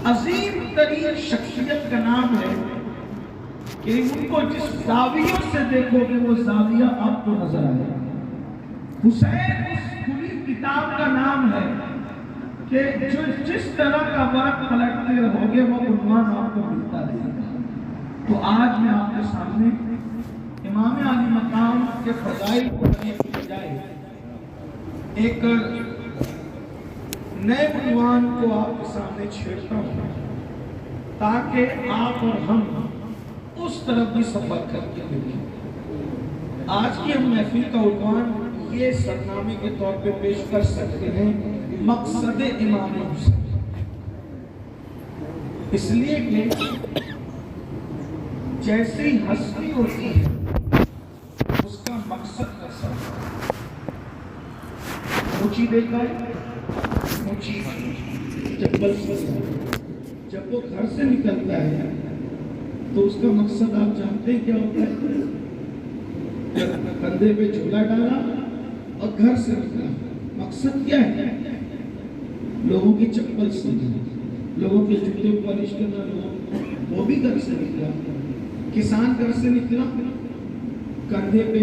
عظیم ترین شخصیت کا نام ہے کہ ان کو جس زاویوں سے دیکھو گے وہ زاویہ آپ کو نظر آئے گا۔ حسین اس کھلی کتاب کا نام ہے کہ جو جس طرح کا ورق پلٹتے رہو گے وہ عنوان آپ کو ملتا رہے گا۔ تو آج میں آپ کے سامنے امام علی مقام کے فضائل کو پڑھنے کی بجائے ایک نئے عنوان کو آپ کے سامنے چھیڑتا ہوں تاکہ آپ اور ہم اس طرف بھی سفر کر کے دیکھیں۔ آج کی ہم محفل کا عنوان یہ سرنامے کے طور پہ پیش کر سکتے ہیں، مقصد امام حسین۔ اس لیے کہ جیسی ہستی ہوتی ہے اس کا مقصد کیسا ہے۔ اونچی دیکھا ہے، اونچی چپل سے جب وہ گھر سے نکلتا ہے تو اس کا مقصد آپ جانتے ہیں کیا ہوتا ہے؟ کندھے پہ جھولا ڈالا اور گھر سے نکلا، مقصد کیا ہے؟ لوگوں کی چپل سیدھنا، لوگوں کے جوتے پالش کرنا، وہ بھی گھر سے نکلا۔ کسان گھر سے نکلا، کندھے پہ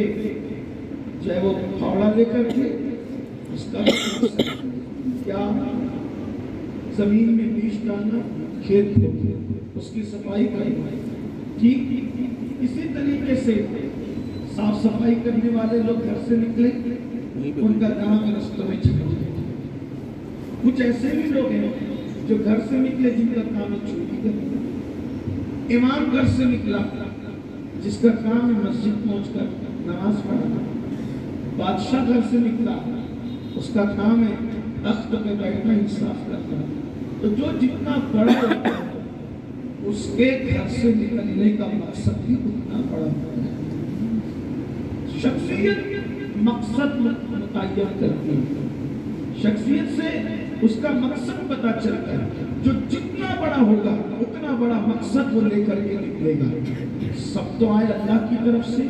چاہے وہ پھاوڑا لے کر کے اس کا کیا زمین میں بیج ڈالنا، کھیت کو اس کی صفائی کرنا۔ ٹھیک اسی طریقے سے صاف صفائی کرنے والے لوگ گھر سے نکلے، ان کا کام ہے رستوں میں چلنا۔ کچھ ایسے بھی لوگ ہیں جو گھر سے نکلے جن کا کام ہے چوری کرنا۔ امام گھر سے نکلا جس کا کام ہے مسجد پہنچ کر نماز پڑھنا۔ بادشاہ گھر سے نکلا اس کا کام ہے تخت پہ بیٹھنا، انصاف کرنا۔ تو جو جتنا بڑا ہوتا ہے اس کے گھر سے نکلنے کا مقصد بھی اتنا بڑا ہوتا ہے۔ شخصیت مقصد متعین کرتی ہے، شخصیت سے اس کا مقصد پتہ چلتا ہے۔ جو جتنا بڑا ہوگا اتنا بڑا مقصد وہ لے کر کے نکلے گا۔ سب تو آئے اللہ کی طرف سے،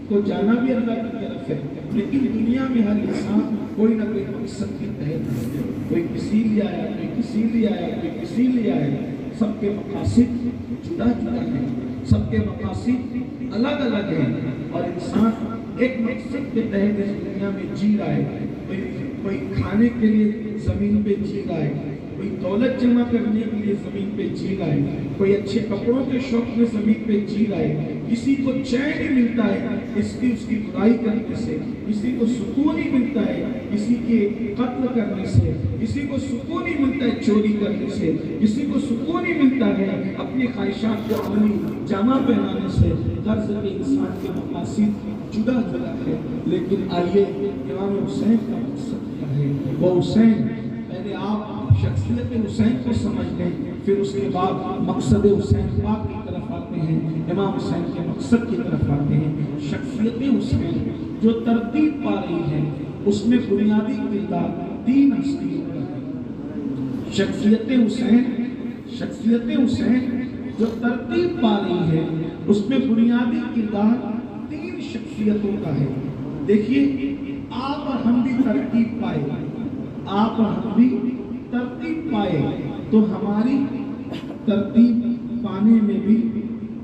تو جانا بھی اللہ کی طرف ہے، لیکن دنیا میں ہر انسان کوئی نہ کوئی مقصد کے تحت، کوئی کسی لیے آیا، کوئی کسی لیے آیا، کوئی کسی لیے آیا۔ سب کے مقاصد جدا جدا ہیں، سب کے مقاصد الگ الگ ہیں، اور انسان ایک مقصد کے تحت اس دنیا میں جی رہا ہے۔ کوئی کھانے کے لیے زمین پہ جی رہا ہے، کوئی دولت جمع کرنے کے لیے زمین پہ جی رہا ہے، کوئی اچھے کپڑوں کے شوق میں زمین پہ جی رہا ہے۔ کسی کو چین ہی ملتا ہے اس کی برائی کرنے سے، کسی کو سکون ہی ملتا ہے کسی کے قتل کرنے سے، کسی کو سکون ہی ملتا ہے چوری کرنے سے، کسی کو سکون ہی ملتا ہے اپنی خواہشات کو عملی جامہ پہنانے سے۔ غرض کے انسان کے مقاصد جدا جدا ہے، لیکن آئیے امام حسین کا مقصد کیا ہے؟ وہ حسین، پہلے آپ شخصیت حسین کو سمجھ لیں، پھر اس کے بعد مقصد حسین پاک کی طرف آتے ہیں، امام حسین کے مقصد کی طرف آتے ہیں۔ شخصیت حسین جو ترتیب پا رہی ہے اس میں بنیادی کردار تین ہستیوں کا ہے۔ شخصیت حسین جو ترتیب پا رہی ہے اس میں بنیادی کردار تین شخصیتوں کا ہے۔ دیکھیے، آپ اور ہم بھی ترتیب پائے، آپ اور ہم بھی ترتیب پائے، تو ہماری ترتیب پانے میں بھی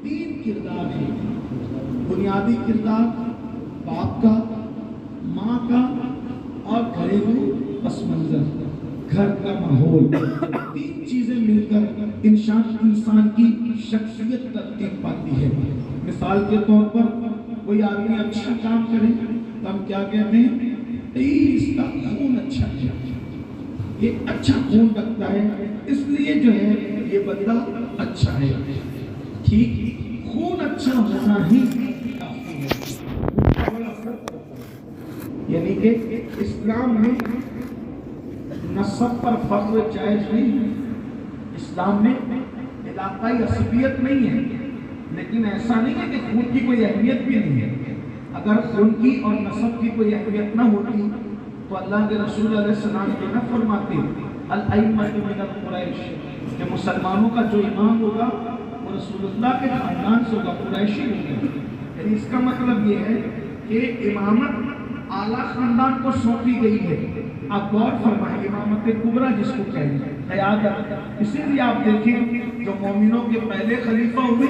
تین کردار ہیں۔ بنیادی کردار باپ کا، ماں کا اور گھریلو پس منظر، گھر کا ماحول۔ تین چیزیں مل کر انسان کی شخصیت ترتیب پاتی ہے۔ مثال کے طور پر کوئی آدمی اچھا کام کرے تو ہم کیا کہتے ہیں؟ اس کا خون اچھا ہے، یہ اچھا خون رکھتا ہے، اس لیے جو ہے یہ بندہ اچھا ہے۔ ٹھیک، خون اچھا ہونا ہی کافی ہے۔ یعنی کہ اسلام میں نسب پر فخر جائز نہیں ہے، اسلام میں علاقائی عصبیت نہیں ہے، لیکن ایسا نہیں ہے کہ خون کی کوئی اہمیت بھی نہیں ہے۔ اگر خون کی اور نسب کی کوئی اہمیت نہ ہوتی تو اللہ کے رسول علیہ السلام جو نہ فرماتے الائمہ من قریش کہ مسلمانوں کا جو امام ہوگا وہ رسول اللہ کے خاندان سے ہوگا، قریشی ہوگا۔ یعنی اس کا مطلب یہ ہے کہ امامت اعلیٰ خاندان کو سونپی گئی ہے۔ آپ غور فرمائیں، امامت کبریٰ جس کو کہیں گے، قیادت. اسی لیے آپ دیکھیں جو مومنوں کے پہلے خلیفہ ہوئے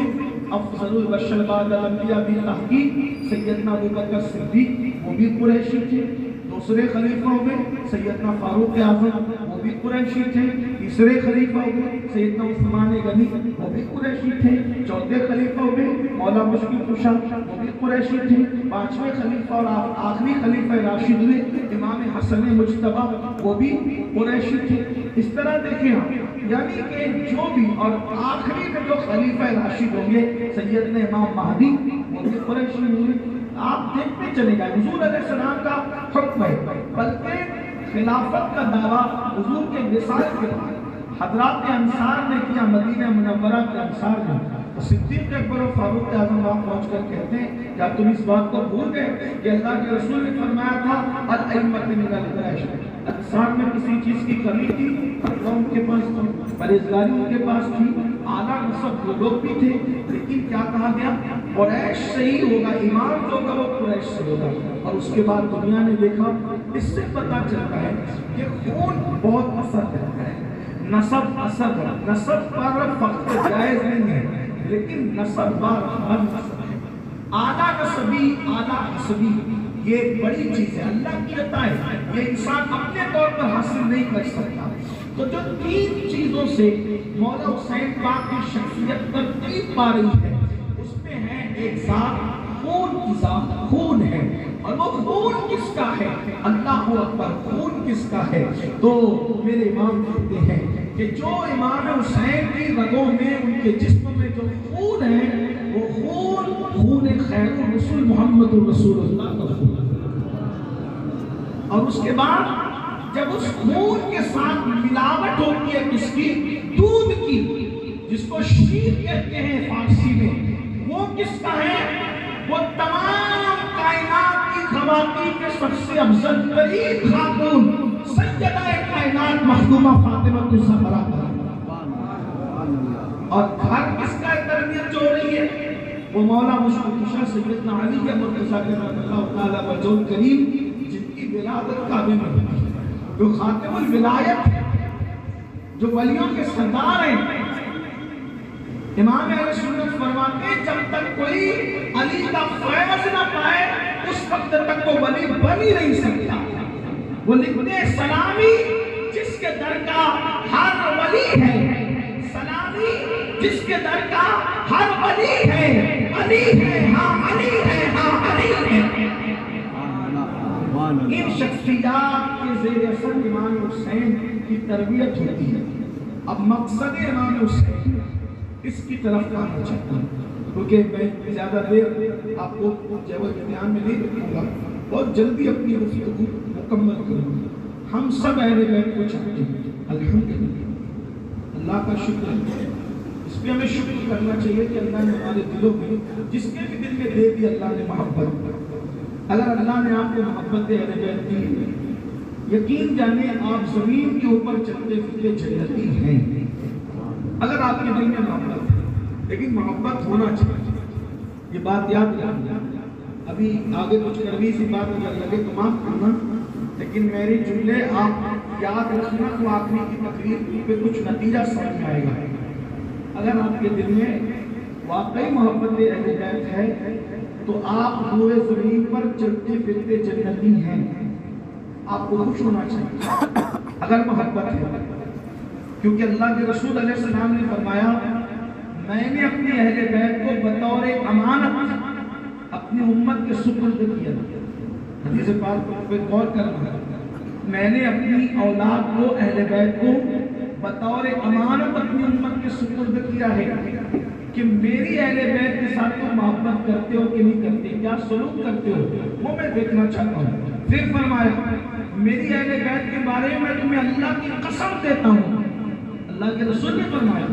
افضل البشر بعد الانبیاء بالتحقیق سیدنا ابوبکر صدیق، وہ بھی قریشی تھے. دوسرے خلیفہ ہوئے سیدنا فاروق اعظم، وہ بھی قریشی تھے. تیسرے خلیفہ ہوئے سیدنا عثمان غنی، وہ بھی قریشی تھے. چوتھے خلیفہ ہوئے مولا مشکل کشا، وہ بھی قریشی تھے. پانچویں خلیفہ اور آخری خلیفہ راشد ہوئے امام حسن مجتبی، وہ بھی قریشی تھے. اس طرح دیکھیں آپ، یعنی کہ جو بھی، اور آخری میں جو خلیفہ راشد ہوں گے سیدنا امام مہدی، وہ بھی قریشی ہوں گے. آپ دیکھتے چلے گئے حضور علیہ السلام کا حکم ہے، بلکہ خلافت کا دعویٰ حضور کے وصال کے بعد حضرات انصار نے کیا. مدینہ منورہ کے انصار نے صدیق اکبر و فاروق اعظم وہاں پہنچ کر کہتے ہیں کیا تم اس بات کو بھول گئے کہ اللہ کے رسول نے فرمایا تھا الائمۃ من القریش، انصار میں کسی چیز کی کمی تھی ان کے پاس تھی، پرہیزگاری ان کے پاس تھی، اعلیٰ نسب وہ لوگ بھی تھے، لیکن کیا کہا گیا قریش سے ہی ہوگا، امام جو ہوگا وہ قریش سے ہوگا. اور اس کے بعد دنیا نے دیکھا. اس سے پتہ چلتا ہے کہ خون بہت اثر کرتا ہے، نسب اثر ہے. نسب پر فخر جائز نہیں ہے، لیکن نسب پر ہر نسب ہے. اعلیٰ نسبی اعلیٰ حسبی یہ ایک بڑی چیز ہے، اللہ کی عطا ہے، یہ انسان اپنے طور پر حاصل نہیں کر سکتا. تو جو تین چیزوں سے مولا حسین پاک کی شخصیت ترتیب پا رہی ہے، اس میں ہے ایک ذات، خون کی ذات، خون ہے. اور وہ خون کس کا ہے؟ اللہ اکبر. خون کس کا ہے؟ تو میرے امام کہتے ہیں کہ جو امام حسین کی رگوں میں، ان کے جسم میں جو خون ہے، وہ خون خیر الرسول محمد رسول اللہ کا خون. اور اس کے بعد جب اس خون کے ساتھ ملاوٹ ہوتی ہے کس کی؟ دودھ کی، جس کو شیر کہتے ہیں فارسی میں، وہ کس کا ہے؟ وہ تمام کائنات کی خواتین میں سب سے افضل ترین خاتون سیدہ کائنات مخدومہ فاطمہ الزہرا. اور گھر کس کا تربیت جو ہو رہی ہے؟ وہ مولا مشکل کشا سیدنا علی مرتضیٰ اللہ تعالیٰ وجہ کریم، جن کی ولادت کعبے میں ہوئی، جو خاتم الولایت ہے، جو ولیوں کے سردار ہیں. امام اہل سنت فرماتے ہیں جب تک کوئی علی کا فیض نہ پائے اس وقت تک وہ ولی بن ہی نہیں سکتا. وہ لکھتے ہیں سلامی جس کے در کا ہر ولی ہے، سلامی جس کے در کا ہر ولی ہے، علی ہے ہاں علی ہے ہاں علی ہے. ان شخصیات کے زیر اثر امام حسین کی تربیت ہوتی ہے. اب مقصد امام حسین اس کی طرف آنا چاہتا ہوں، کیونکہ میں زیادہ دیر آپ کو جیول امتحان میں نہیں رکھوں گا، بہت جلدی اپنی گفتگو مکمل کروں گا. ہم سب اہل بیت کو چاہتے ہیں، الحمدللہ اللہ کا شکر ہے. اس پہ ہمیں شکر کرنا چاہیے کہ اللہ نے ہمارے دلوں میں، جس کے بھی دل میں دے دی اللہ نے محبت. اگر اللہ نے آپ کو محبت اہل بیت دی، یقین جانے آپ زمین کے اوپر چلتے پھرتے جنتی ہیں. اگر آپ کے دل میں محبت ہے، لیکن محبت ہونا چاہیے. یہ بات یاد رکھنا. ابھی آگے کچھ کڑوی سی بات اگر لگے تو معاف کرنا، لیکن میری جملے آپ یاد رکھنا تو آخری کی تقریر پہ کچھ نتیجہ سمجھ آئے گا. اگر آپ کے دل میں واقعی محبت اہل بیت ہے تو آپ روئے زمین پر چلتے پھرتے جنتی ہیں. آپ کو خوش ہونا چاہیے اگر محبت ہے، کیونکہ اللہ کے رسول علیہ السلام نے فرمایا میں نے اپنی اہل بیت کو بطور امانت اپنی امت کے سپرد کیا. حدیث پاک پہ غور کرنا ہے. میں نے اپنی اولاد کو، اہل بیت کو بطور امانت اپنی امت کے سپرد کیا ہے کہ میری اہل بیت کے ساتھ تم محبت کرتے ہو کہ نہیں کرتے، کیا سلوک کرتے ہو، وہ میں دیکھنا چاہتا ہوں. پھر فرمایا میری اہل بیت کے بارے میں تمہیں اللہ کی قسم دیتا ہوں. اللہ کے رسول نے فرمایا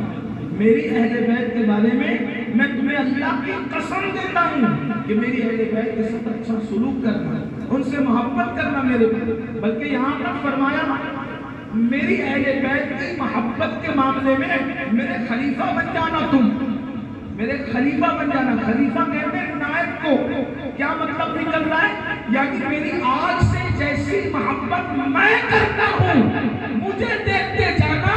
میری اہل بیت کے بارے میں تمہیں اللہ کی قسم دیتا ہوں کہ میری اہل بیت کے ساتھ اچھا سلوک کرنا، ان سے محبت کرنا میرے بیت. بلکہ یہاں تک فرمایا میری اہل بیت کی محبت کے معاملے میں میرے خلیفہ بن جانا، تم میرے خلیفہ بن جانا. خلیفہ کہتے ہیں نائب کو. کیا مطلب نکل رہا ہے؟ یعنی میری آج سے جیسی محبت میں کرتا ہوں مجھے دیکھتے جانا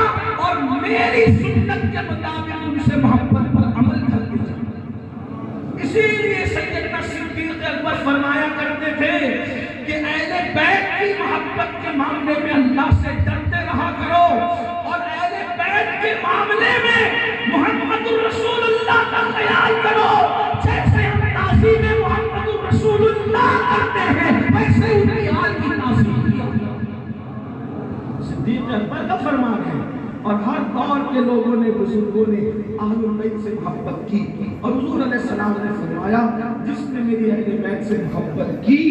اور میری سنت کے مطابق ان سے محبت پر عمل کرتے جاؤ۔ اسی لیے سیدنا صدیق اکبر فرمایا کرتے تھے کہ اہل بیت کی محبت کے معاملے میں اللہ سے ڈرتے رہا کرو، اور اہل بیت کے معاملے میں محمد الرسول اللہ کا خیال کرو۔ جیسے ہم تعظیم محمد الرسول اللہ کرتے ہیں ویسے ان کی آل کی تعظیم کیا۔ صدیق اکبر کا فرمان ہے، اور ہر دور کے لوگوں نے، بزرگوں نے اہل بیت سے محبت کی، اور حضور علیہ السلام نے فرمایا جس نے میری اہل بیت سے محبت کی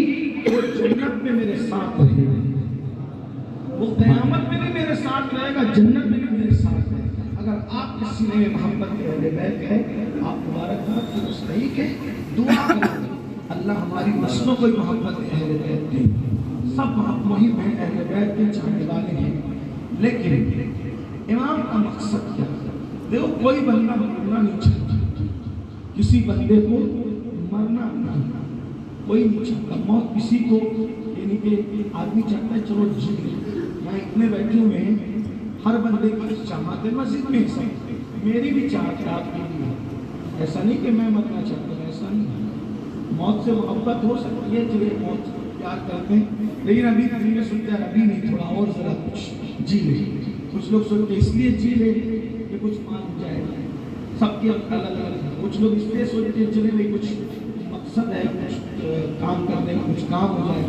وہ جنت میں میرے ساتھ رہے گا، وہ قیامت میں بھی میرے ساتھ رہے گا، جنت میں بھی میرے ساتھ رہے گا۔ اگر آپ کسی نے محبت کے اہل بیت ہے، آپ مبارکباد کی مستحق ہے، دعا کریں اللہ ہماری نسلوں کو محبت اہل بیت دے۔ سب محب ہیں، اہل بیت کے چاہنے والے ہیں، لیکن امام کا مقصد کیا ہے؟ دیکھو کوئی بندہ مرنا نہیں چاہتا، کسی بندے کو مرنا نہیں، کوئی نہیں چاہتا موت کسی کو، یعنی کہ آدمی چاہتا ہے چلو جی یہاں اتنے بیٹھے ہوئے ہیں، ہر بندے کی چاہت ہے، مسجد میں سب میری بھی چاہت ہے، آپ کی بھی، ایسا نہیں کہ میں مرنا چاہتا ہوں، ایسا نہیں، موت سے محبت ہو سکتی ہے، چلے موت پیار کرتے ہیں، لیکن ابھی دل میں سنتے ہیں ابھی نہیں، تھوڑا اور ذرا کچھ جی لے۔ کچھ لوگ سنتے اس لیے جی لے کہ کچھ مان جائے، سب کے الگ الگ، کچھ لوگ اس لیے سوچتے ہیں چلے نہیں کچھ مقصد ہے، کچھ کام کرنے کا کچھ کام ہو جائے،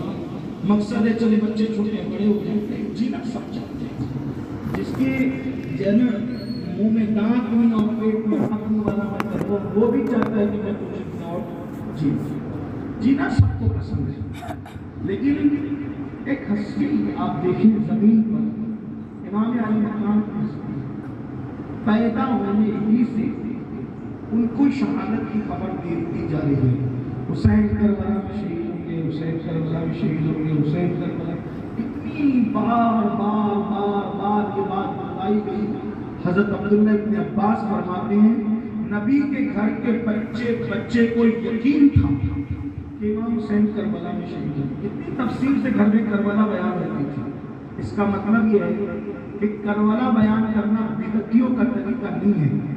مقصد ہے چلے بچے چھوٹے بڑے ہو جائیں، جینا سب چاہتے ہیں۔ جس کی جن منہ میں دانت نہیں اور پیٹ میں اپنی والا مطلب وہ بھی چاہتا ہے کہ میں کچھ اور جی، جینا سب کو پسند ہے، لیکن ایک ہستی آپ دیکھیں زمین پر امام علی مقام پیدا ہونے ہی سے ان کو شہادت کی خبر دی جا رہی ہے، حسین کربلا میں شہید ہوں گے، حسین کربلا میں شہید ہوں گے، حسین کربلا، اتنی بار بار بار بار یہ بات بتائی گئی۔ حضرت عبداللہ ابن عباس فرماتے ہیں نبی کے گھر کے بچے کو یقین تھا کہ امام حسین کربلا میں شہید ہیں۔ اتنی تفصیل سے گھر میں کربلا بیان ہوتی تھی۔ اس کا مطلب یہ ہے کہ کربلا بیان کرنا بدعتیوں کا طریقہ نہیں ہے،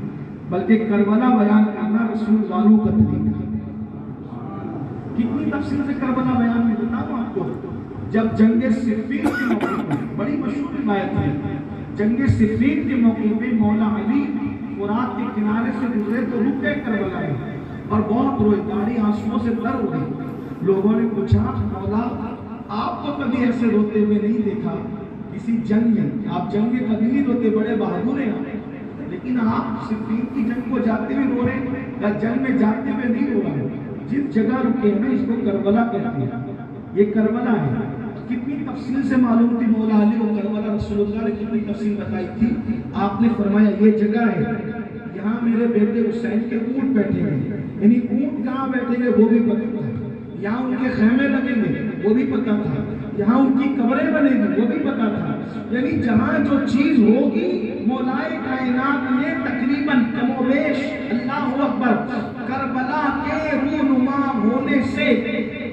بلکہ کربلا بیان کرنا رسول والوں کا طریقہ ہے۔ کتنی تفصیل سے کربلا بیان میں بتاؤں آپ کو، جب جنگ صفین کے موقع پر، بڑی مشہور روایت ہے، جنگ صفین کے موقع پہ مولا علی فرات کے کنارے سے گزرے تو رکے کربلا میں اور بہت روئے، داڑھی آنسوؤں سے تر ہو گئی۔ لوگوں نے پوچھا مولا آپ کو کبھی ایسے روتے ہوئے نہیں دیکھا کسی جنگ میں، آپ جنگ میں کبھی نہیں روتے، بڑے بہادر ہیں آپ، لیکن آپ صفین کی جنگ کو جاتے ہوئے رو رہے ہیں یا جنگ میں جاتے ہوئے نہیں رو رہے؟ جس جگہ رکے ہیں نا اس کو کربلا کہتے ہیں، یہ کربلا ہے۔ کتنی تفصیل سے معلوم تھی مولا علی و کربلا، رسول اللہ نے کتنی تفصیل بتائی تھی۔ آپ نے فرمایا یہ جگہ ہے یہاں میرے بیٹے حسین کے اونٹ بیٹھے ہیں، یعنی اونٹ کہاں بیٹھیں گے وہ بھی پتہ تھا، یہاں ان کے خیمے لگیں گے وہ بھی پتہ تھا، یہاں ان کی قبریں بنیں گی وہ بھی پتہ تھا، یعنی جہاں جو چیز ہوگی مولائے کائنات نے تقریباً کم و بیش، اللہ اکبر، کربلا کے رونما ہونے سے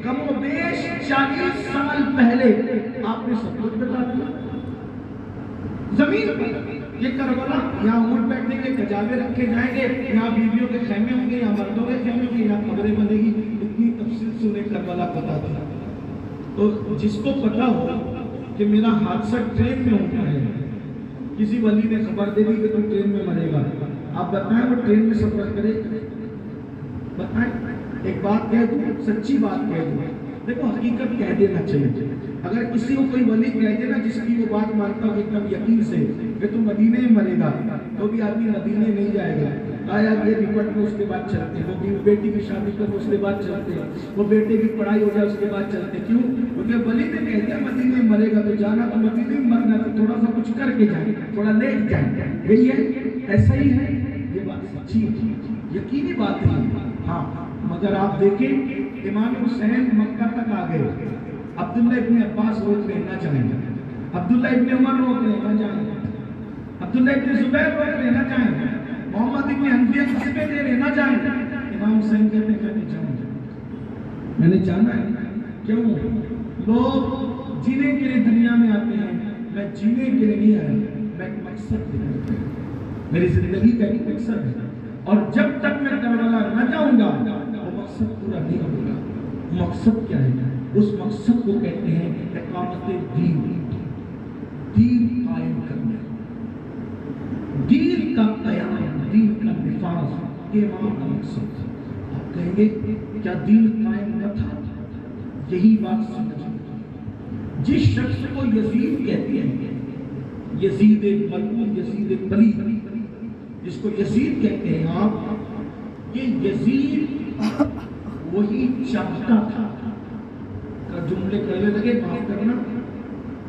کم و بیش 40 سال پہلے آپ نے سب کچھ بتا دیا۔ زمین پر یہ کربلا، یہاں اونٹ بیٹھیں گے، کجاوے رکھے جائیں گے، یہاں بیویوں کے خیمے ہوں گے، یہاں مردوں کے خیمے ہوں گے، یہاں قبریں بنے گی، اتنی تفصیل سے انہیں کربلا پتا تھا۔ تو جس کو پتا ہو کہ میرا حادثہ ٹرین میں ہوتا ہے، کسی ولی نے خبر دے دی کہ تم ٹرین میں مرے گا، آپ بتائیں وہ ٹرین میں سفر کرے؟ بتائیں، ایک بات کہہ دوں، سچی بات کہہ دوں، دیکھو حقیقت کہہ دینا چاہیے۔ اگر کسی کو کوئی ولی کہہ دے نا جس کی وہ بات مانتا ہو ایک دم یقین سے کہ تم مدینے میں مرے گا، تو بھی آدمی مدینے نہیں جائے گا، یار یہ نپٹ میں اس کے بعد چلتے ہیں، وہ بیٹی کی شادی کر اس کے بعد چلتے ہیں، وہ بیٹے کی پڑھائی ہو جائے اس کے بعد چلتے ہیں۔ کیوں؟ کیونکہ ولی نے کہہ دیا مدینے میں مرے گا، تو جانا تو مدینے میں مرنا، تو تھوڑا سا کچھ کر کے جائیں، تھوڑا لیٹ جائیں، یہی ہے، ایسا ہی ہے، یہ بات سچی ہے، یقینی بات ہے۔ ہاں مگر آپ دیکھیں امام حسین مکہ تک آ گئے، عبداللہ ابن عباس روک رہے نہ جائیں، عبداللہ ابن عمر روک رہے نہ جائیں، عبداللہ ابن زبیر روک رہے نہ جائیں، محمد ابن حنفیہ خطبے دے رہے نہ جائیں۔ امام حسین کہتے ہیں میں نے جانا ہے، میں نے جانا ہے۔ کیوں؟ لوگ جینے کے لیے دنیا میں آتے ہیں، میں جینے کے لیے نہیں آیا، میں مقصد ہے، میری زندگی کا ایک مقصد ہے، اور جب تک میں کربلا نہ جاؤں گا وہ مقصد پورا نہیں ہوگا۔ مقصد کیا ہے؟ اس مقصد کو کہتے ہیں اقامت دین، دین قائم کرنا، دین کا قیام، دین کا نفاذ، یہ امام کا مقصد ہے۔ آپ کہیں گے کیا دین قائم نہ تھا؟ یہی بات سمجھیں۔ جس شخص کو یزید کہتے ہیں، یزید ملعون، یزید پلید، جس کو یزید کہتے ہیں آپ، یہ یزید وہی چاہتا تھا، جملے کڑوے لگے معاف کرنا،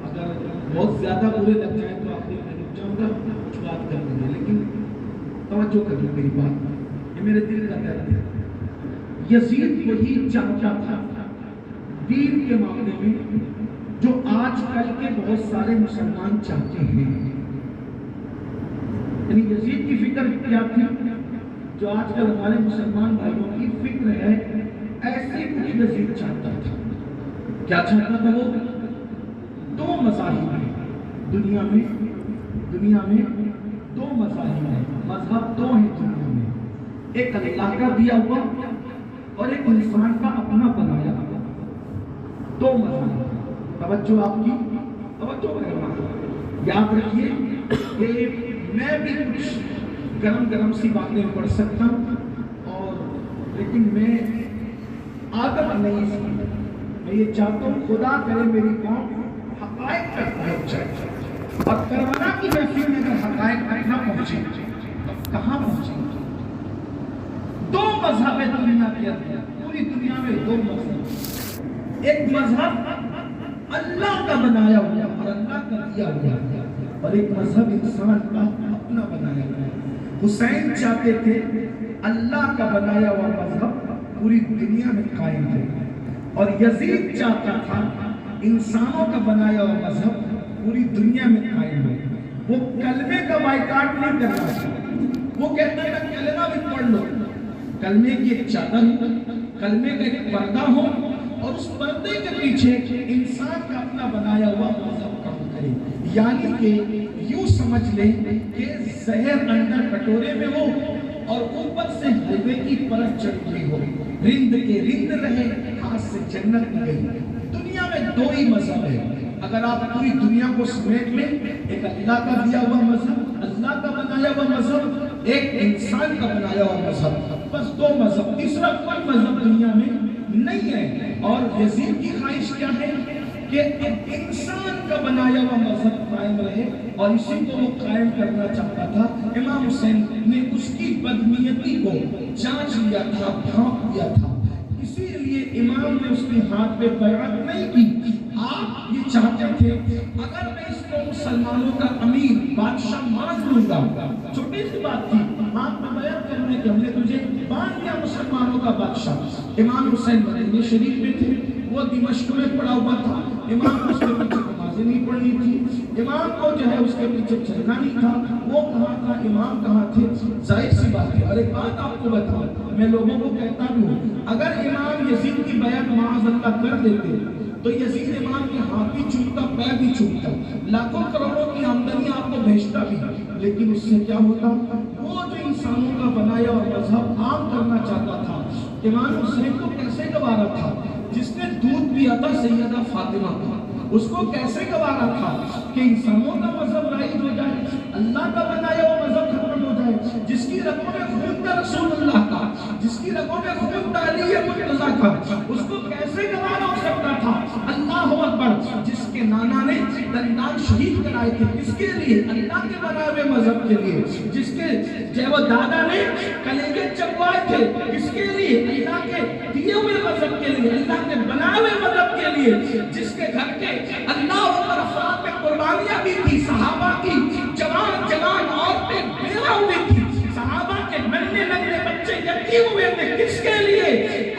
اگر بہت زیادہ برے لگ جائیں تو آپ نے رک جاؤں گا، کچھ بات کر دیں گے، لیکن توجہ کرنا میری بات، یہ میرے دل کا درد ہے۔ یزید وہی چاہتا تھا دین کے معاملے میں جو آج کل کے بہت سارے مسلمان چاہتے ہیں۔ یعنی یزید کی فکر کیا تھی جو آج کل ہمارے مسلمان بھائیوں کی فکر ہے، ایسے کچھ یزید چاہتا تھا۔ کیا چاہتا تھا وہ؟ دو مذاہب ہیں دنیا میں دو مذاہب ہیں، مذہب دو ہیں دنیا میں، ایک اللہ کا دیا ہوا اور ایک انسان کا اپنا بنایا ہوا، دو مذہب۔ توجہ آپ کی، توجہ کرنا، یاد رکھیے کہ میں بھی کچھ گرم سی باتیں پڑھ سکتا ہوں، اور لیکن میں عادت نہیں سکتا، میں یہ چاہتا ہوں خدا کرے میری قوم حقائق تک پہنچ جائے، اور کربلا کی محفل میں اگر حقائق تک نہ پہنچے تو کہاں پہنچے؟ دو مذہب ہے دنیا کے اندر، پوری دنیا میں دو مذہب، ایک مذہب اللہ کا بنایا ہوا اور اللہ کا دیا ہوا، اور ایک مذہب انسان کا اپنا بنایا ہوا۔ حسین چاہتے تھے اللہ کا بنایا ہوا مذہب پوری دنیا میں قائم ہے، اور یزید چاہتا تھا انسانوں کا بنایا ہوا مذہب پوری دنیا میں قائم ہے۔ وہ کلمے کا بائیکاٹ نہیں کرنا تھا، وہ کہتا ہے کہ کلمہ بھی پڑھ لو، کلمے کی ایک چادر ہو، کلمے کا ایک پردہ ہو، اور اس پردے کے پیچھے انسان کا اپنا بنایا ہوا مذہب کام کرے۔ یعنی کہ یوں سمجھ لیں کہ زہر اندر کٹورے میں ہو اور اوپر سے حلوے کی پرت چڑھی ہو، رند کے رند رہے، ہاتھ سے جنت نہ گئی۔ دنیا میں دو ہی مذہب ہے، اگر آپ پوری دنیا کو سمیٹ لیں، ایک اللہ کا دیا ہوا مذہب، اللہ کا بنایا ہوا مذہب، ایک انسان کا بنایا ہوا مذہب، بس دو مذہب، تیسرا کوئی مذہب دنیا میں نہیں ہے۔ اور یزید کی خواہش کیا ہے کہ ایک انسان کا بنایا ہوا مذہب قائم رہے، اور اسی کو وہ قائم کرنا چاہتا تھا۔ امام حسین نے اس کی بدنیتی کو جانچ لیا تھا، بھانپ لیا تھا، اسی لیے امام نے اس کے ہاتھ پہ بیعت نہیں کی۔ آپ یہ چاہتے تھے اگر میں اس کو مسلمانوں کا امیر بادشاہ مان لوں گا، چھوٹی سی بات تھی، ہاتھ میں بیعت کرنے کے ہم نے تجھے مان لیا مسلمانوں کا بادشاہ۔ امام حسین مدینے شریف میں تھے، وہ دمشق میں پڑا ہوا تھا، امام کو اس کے پیچھے نمازیں نہیں پڑھنی تھی، امام کو جو ہے اس کے پیچھے چلنا نہیں تھا، وہ کہاں تھا، امام کہاں تھے؟ ظاہر سی بات ہے۔ اور ایک بات آپ کو بتاؤں، میں لوگوں کو کہتا بھی ہوں، اگر امام یزید کی بیعت معاذ اللہ کر دیتے تو یزید امام کے ہاتھ بھی چھوٹتا، پیر بھی چھوٹتا، لاکھوں کروڑوں کی آمدنی آپ کو بھیجتا بھی، لیکن اس سے کیا ہوتا؟ وہ جو انسانوں کا بنایا اور مذہب عام کرنا چاہتا تھا، امام حسین کو کیسے گوارا تھا؟ جس نے دودھ پیا تھا سیدہ فاطمہ کا، اس کو کیسے گوارا تھا کہ انسانوں کا مذہب رائج ہو جائے، اللہ کا بنایا ہوا مذہب ختم ہو جائے؟ جس کی رگوں میں خون تھا رسول اللہ کا، جس کی رگوں میں خون تھا علی مرتضیٰ کا، اس کو کیسے گوارا ہو سکتا تھا؟ اللہ اکبر! جس کے نانا نے دندان شہید کرائے تھے، کس کے لیے؟ اللہ کے بنائے ہوئے مذہب کے لیے۔ جس کے جو دادا نے کلیجے چبوائے تھے، کس کے لیے؟ اللہ کے دیے ہوئے مذہب کے لیے، اللہ کے بنائے ہوئے مذہب کے لیے۔ جس کے گھر کے اللہ اکبر افراد میں قربانیاں بھی تھی، صحابہ کی جوان عورتیں بیوہ ہوئی تھی، صحابہ کے ننھے بچے یتیم ہوئے تھے، کس کے لیے؟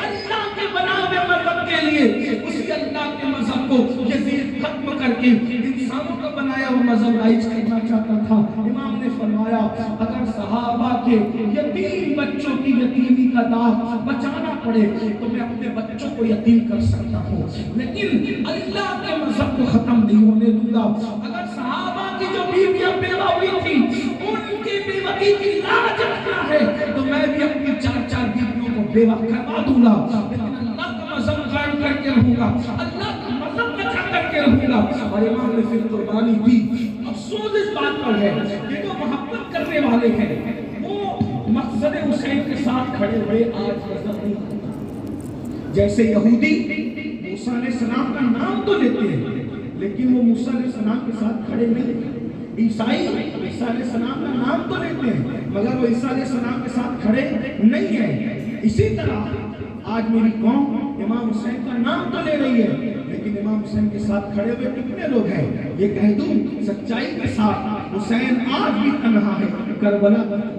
اللہ کے بنائے ہوئے مذہب کے لیے۔ اسی اللہ کے مذہب کو یزید ختم کر کے انسانوں کا بنایا ہوا مذہب رائج کرنا چاہتا تھا۔ امام نے فرمایا اگر صحابہ کے یتیم بچوں کی یتیمی کا داغ بچانا پڑے تو میں اپنے بچوں کو یتیم کر سکتا ہوں، لیکن اللہ کے مذہب کو ختم نہیں ہونے دوں گا۔ اگر صحابہ کی جو بیویاں بیوہ ہوئی تھی ان کی بیوگی کی لاج رکھنا ہے تو میں بھی اپنی 4 بیویوں کو بیوہ کروا دوں گا، لیکن اللہ کا مذہب قائم کر کے رہوں گا، اللہ کا مذہب بچا کر کے رہوں گا۔ اور امام نے پھر قربانی دی۔ افسوس اس بات پر ہے کہ جو محبت کرنے والے ہیں وہ مقصد حسین کے ساتھ کھڑے ہوئے آج مذہب نہیں کرتا۔ جیسے یہودی موسیٰ علیہ السلام کا نام تو لیتے ہیں لیکن وہ موسیٰ علیہ السلام کے ساتھ کھڑے نہیں۔ عیسائی عیسیٰ علیہ السلام کا نام تو لیتے ہیں مگر وہ عیسیٰ علیہ السلام کے ساتھ کھڑے نہیں ہیں۔ اسی طرح آج میری قوم امام حسین کا نام تو لے رہی ہے لیکن امام حسین کے ساتھ کھڑے ہوئے کتنے لوگ ہیں؟ یہ کہہ دوں سچائی کے ساتھ حسین آج بھی تنہا ہے کربلا پر۔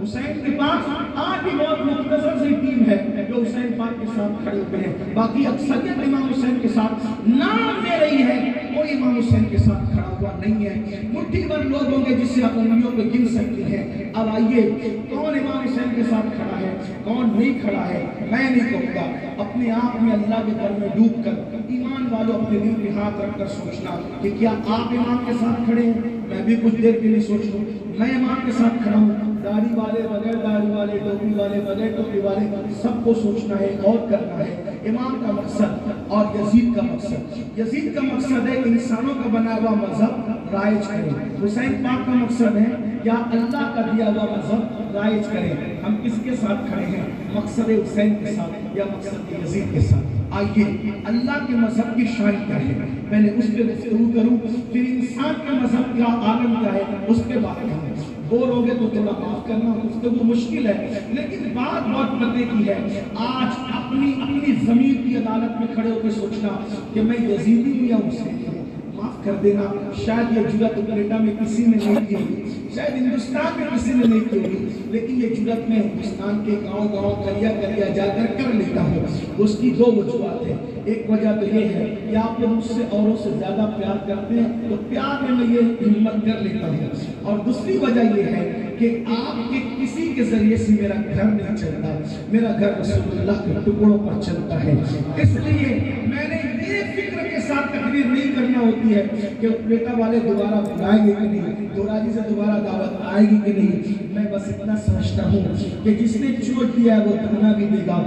حسین کے پاس آج بھی بہت مختصر سی ٹیم ہے جو حسین پاک کے ساتھ کھڑے ہوئے ہیں، باقی اکثریت امام حسین کے ساتھ نام لے رہی ہے، کوئی امام حسین کے ساتھ کھڑا ہوا نہیں ہے۔ مٹھی بھر لوگ ہوں گے جس سے آپ انگلیوں پہ گن سکتے ہیں۔ اب آئیے کون امام حسین کے ساتھ کھڑا ہے کون نہیں کھڑا ہے میں نہیں کہوں گا، اپنے آپ میں اللہ کے در میں ڈوب کر ایمان والوں اپنے دل پہ ہاتھ رکھ کر سوچنا کہ کیا آپ امام کے ساتھ کھڑے ہیں؟ میں بھی کچھ دیر کے لیے سوچ لوں میں امام کے ساتھ کھڑا ہوں، داڑھی والے بغیر داڑھی والے، ٹوپی والے بغیر ٹوپی والے، سب کو سوچنا ہے اور کرنا ہے۔ امام کا مقصد اور یزید کا مقصد، یزید کا مقصد ہے انسانوں کا بنا ہوا مذہب رائج کریں، حسین پاک کا مقصد ہے یا اللہ کا دیا ہوا مذہب رائج کریں۔ ہم کس کے ساتھ کھڑے ہیں؟ مقصد حسین کے ساتھ یا مقصد یزید کے ساتھ؟ آئیے اللہ کے مذہب کی شان کیا ہے پہلے اس پہ گفتگو کروں، پھر انسان کے مذہب کا عالم کیا ہے اس پہ بات کروں۔ بور ہو گئے تو تھوڑا معاف کرنا، گفتگو مشکل ہے لیکن بات بہت پتے کی ہے۔ آج اپنی ضمیر کی عدالت میں کھڑے ہو کے سوچنا کہ میں یزیدی ہوں یا حسینی ہوں، معاف کر دینا شاید یہ جرأت اپریٹا میں کسی نے نہیں کی ہوگی، شاید ہندوستان میں کسی نے نہیں کی ہوگی، لیکن یہ جرأت میں ہندوستان کے گاؤں کریا جا کر لیتا ہوں۔ اس کی 2 وجوہات ہیں۔ ایک وجہ تو یہ ہے کہ آپ لوگ مجھ سے اوروں سے زیادہ پیار کرتے ہیں تو پیار میں یہ ہمت کر لیتا ہوں، اور دوسری وجہ یہ ہے کہ آپ کے کسی کے ذریعے سے میرا گھر نہیں چلتا، میرا گھر رسول اللہ کے ٹکڑوں پر چلتا ہے، اس لیے میں نے یہ فکر کے ساتھ تقریر نہیں کرنا ہوتی ہے کہ بیٹا والے دوبارہ بلائیں گے کہ نہیں، دوراجی سے دوبارہ دعوت آئے گی کہ نہیں۔ میں بس اتنا سمجھتا ہوں کہ جس نے چوٹ دیا ہے وہ تانا بھی دے گا۔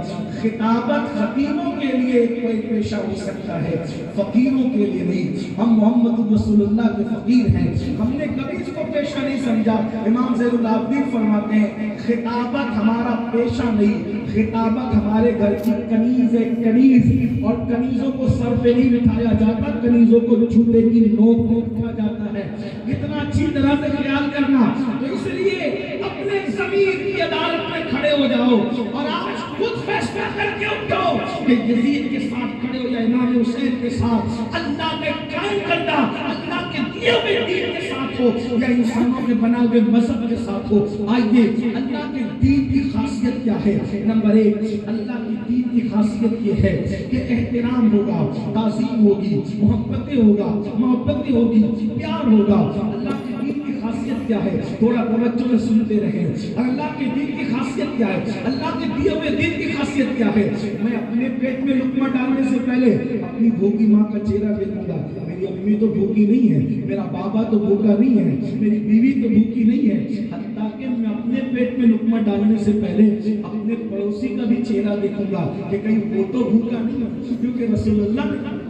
خطابت خطیبوں کے لیے کوئی پیشہ ہو سکتا ہے، فقیروں کے لیے نہیں۔ ہم محمد رسول اللہ کے فقیر ہیں، ہم نے کبھی اس کو پیشہ نہیں سمجھا۔ امام زین العابدین فرماتے ہیں خطابت ہمارا پیشہ نہیں، خطابت ہمارے گھر کی کنیز ہے، کنیز، اور کنیزوں کو سر پہ نہیں بٹھایا جاتا، کنیزوں کو جوتے کی نوک پہ رکھا جاتا ہے۔ اتنا اچھی طرح سے خیال کرنا، تو اس لیے اپنے ضمیر کی عدالت میں کھڑے ہو جاؤ اور آج خود فیصلہ کر کے اٹھو کہ یزید کے ساتھ کھڑے ہو یا امام حسین کے ساتھ، اللہ کے قائم کردہ اللہ کے دیے ہوئے دین کے ساتھ ہو یا انسانوں کے بنا ہوئے مذہب کے ساتھ ہو۔ آئیے اللہ کے دین کی خاصیت کیا ہے؟ نمبر 1 اللہ کی دین کی خاصیت یہ ہے کہ احترام ہوگا، تعظیم ہوگی، محبتیں ہوگی، پیار ہوگا۔ اللہ کے دین کی خاصیت کیا ہے؟ تھوڑا توجہ سے سنتے رہیں۔ اللہ کے دین کی خاصیت کیا ہے؟ اللہ کے دیے ہوئے دین کی خاصیت کیا ہے؟ میں اپنے پیٹ میں لقمہ ڈالنے سے پہلے اپنی بھوکی ماں کا چہرہ دیکھوں گا، میری امی تو بھوکی نہیں ہے، میرا بابا تو بھوکا نہیں ہے، میری بیوی تو بھوکی نہیں ہے، حتیٰ کہ میں اپنے پیٹ میں لقمہ ڈالنے سے پہلے اپنے پڑوسی کا بھی چہرہ دیکھوں گا کہ کہیں وہ تو بھوکا نہیں ہے، کیونکہ رسول اللہ نے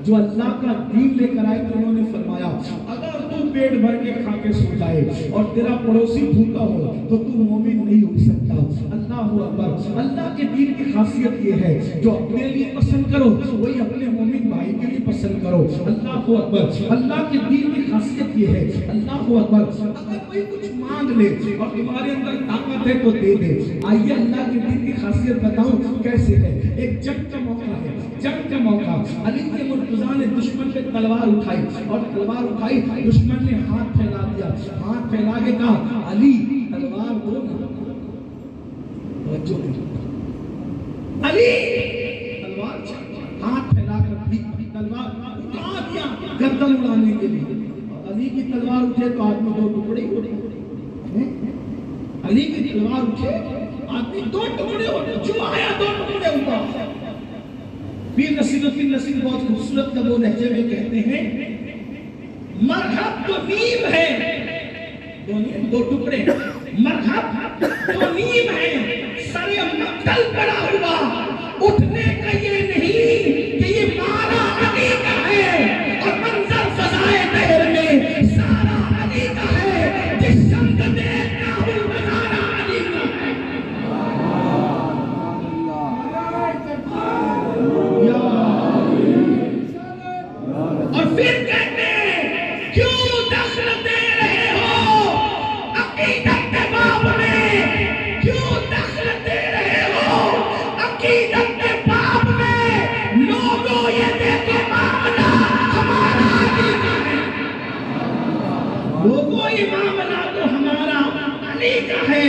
جو اللہ کا دین لے کر آئے تو انہوں نے فرمایا اگر تو پیٹ بھر کے کھا کے سو جائے اور تیرا پڑوسی بھوکا ہو تو تو مومن نہیں ہو سکتا۔ اللہ اکبر۔ اللہ کے دین کی خاصیت یہ ہے جو اپنے لیے پسند کرو وہی اپنے مومن بھائی کے لیے پسند کرو۔ اللہ اکبر۔ اللہ کے دین کی خاصیت یہ ہے، اللہ اکبر، اگر کوئی کچھ مانگ لے اور تمہارے اندر طاقت ہے تو دے دے۔ آئیے اللہ کے دین کی خاصیت بتاؤں کیسے ہے۔ ایک جنگ کا موقع ہے، جنگ کا موقع، علی کے مرتضیٰ نے دشمن پہ تلوار اٹھائی اور تلوار اٹھائی، دشمن نے ہاتھ پھیلا دیا، ہاتھ پھیلا کے کہا علی تلوار دو نا، علی تلوار ہاتھ پھیلا کر بھی تلوار اٹھا دیا گردن اڑانے کے لیے۔ علی کی تلوار اٹھے تو آدمی 2 ٹکڑے ہو گئے، علی کی تلوار اٹھے آدمی 2 ٹکڑے ہو گئے، جو آیا 2 ٹکڑے ہوا۔ پیر نصیر الدین نصیر بہت خوبصورت لب و لہجے میں کہتے ہیں مرحب تو نیم ہے، دو ٹکڑے، مرحب تو نیم ہے، سر مقتل پڑا ہوا، اٹھنے کا یہ نہیں کہ یہ مارا علی کا ہے، اور منظر فضائے بحر میں سارا علی کا ہے، جس شمس دیکھتا ہوں نظارہ علی کا ہے۔ اور پھر کہتے ہیں کیوں دخل دے رہے ہو عقیدت کے باب میں، کیوں دخل دے رہے ہو عقیدت کے باب میں، لوگوں یہ دیکھو معاملہ ہمارا علی کا ہے، لوگوں یہ معاملہ تو ہمارا علی کا ہے۔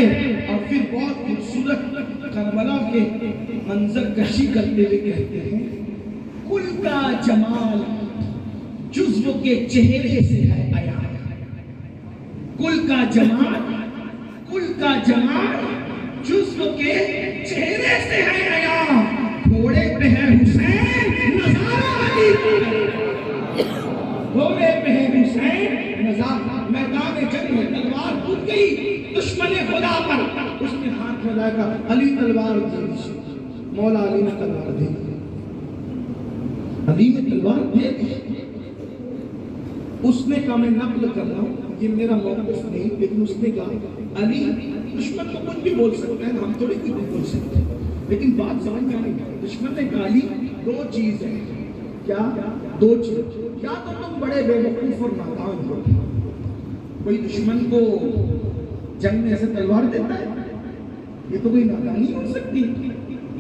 اور پھر بہت خوبصورت کربلا کے منظر کشی کرتے ہوئے کہتے ہیں کل کا جمال جزو کے چہرے سے ہے آیا، کل کا جمال، کل کا جمال جزو کے چہرے سے ہے آیا، گھوڑے پہ ہے حسین نظارہ علی کا ہے، گھوڑے پہ ہے حسین نظارہ، میدان جنگ میں تلوار ٹوٹ گئی دشمن خدا پر، اس نے ہاتھ میں لگا علی تلوار دی، مولا علی نے تلوار دی، علی نے تلوار دے دی۔ اس نے کہا میں نقل کر رہا ہوں، یہ میرا موقف نہیں، لیکن اس نے کہا علی دشمن تو کچھ بھی بول سکتا ہے، ہم تھوڑی کچھ بھی بول سکتے ہیں، لیکن بات سمجھ میں آئی، دشمن نے کہا علی دو چیز ہے، کیا؟ دو چیز، یا تو تم بڑے بے وقوف اور نادان ہو، کوئی دشمن کو جنگ میں ایسے تلوار دیتا ہے، یہ تو کوئی نادانی ہو سکتی،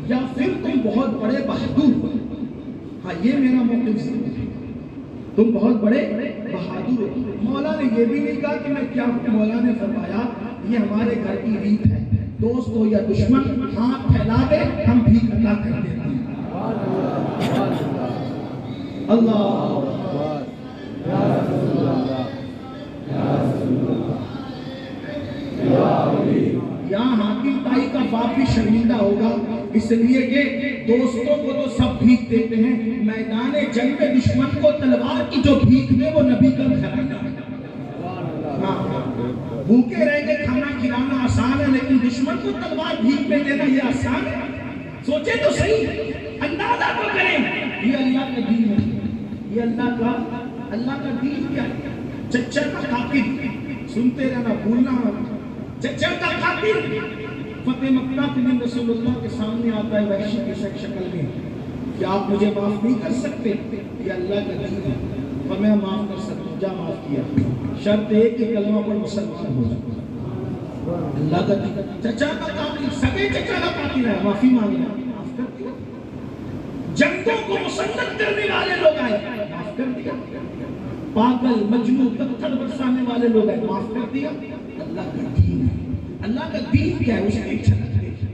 یا پھر تم بہت بڑے بہادر ہو۔ ہاں یہ میرا موقف ہے، تم بہت بڑے بہادر ہو۔ مولا نے یہ بھی نہیں کہا کہ میں کیا ہوں، مولا نے فرمایا یہ ہمارے گھر کی ریت ہے، دوست ہو یا دشمن ہاتھ پھیلا دے ہم بھی عطا کر دیتے ہیں۔ اللہ یہاں حاکم تائی کا باپ بھی شرمندہ ہوگا، اس لیے کہ دوستوں کو تو سب بھیک دیتے ہیں، میدان جنگ میں دشمن کو تلوار کی جو بھیک دے وہ نبی کا گھرانہ ہے۔ بھوکے رہ کے کھانا کھلانا آسان ہے، لیکن دشمن کو تلوار بھیک میں دینا یہ آسان ہے؟ سوچے تو صحیح، اندازہ تو کریں، یہ اللہ کا دین ہے، یہ اللہ کا دین کیا ہے؟ چچا کا قاتل، سنتے رہنا بھولنا، چچا کا قاتل فتح مکہ کے دن رسول اللہ کے سامنے آتا ہے وحشی کی شکل میں، کیا آپ مجھے معاف نہیں کر سکتے؟ یہ اللہ کا دین ہے، اور میں معاف کر سکتا ہوں، جا معاف کیا، شرط ہے کہ کلمہ پر مسلمان ہو جائے۔ اللہ کا دین، چچا کا قاتل، سگے چچا کا قاتل ہے، معافی مانگنا، معاف کر دیا۔ جنگوں کو مسلط کرنے والے لوگ آئے، معاف کر دیا۔ پاگل مجنون پتھر برسانے والے لوگ آئے، معاف کر دیا۔ اللہ کا دین ہے، اللہ کا دین کیا ہے اس کی جھلک دیکھیں۔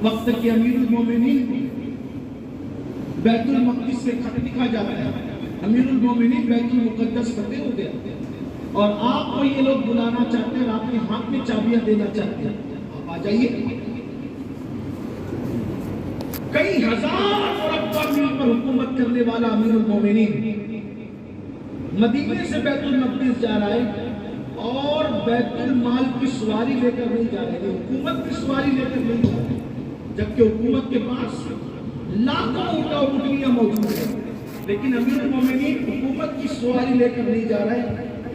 وقت کے امیر المومنین بیت المقدس سے خط لکھا جاتا ہے، امیر المومنین بیت المقدس فتح ہو گیا اور آپ کو یہ لوگ بلانا چاہتے ہیں اور آپ کے ہاتھ میں چابیاں دینا چاہتے ہیں، آپ آ جائیے۔ کئی ہزار مربع میل پر حکومت کرنے والا امیر المومنین مدینے سے بیت المقدس جا رہا ہے اور بیت المال کی سواری لے کر نہیں جا رہے، حکومت کی سواری لے کر نہیں جا رہے، جبکہ حکومت کے پاس لاکھوں اونٹ اور اونٹنیاں موجود ہیں، لیکن امیر المومنین حکومت کی سواری لے کر نہیں جا رہے،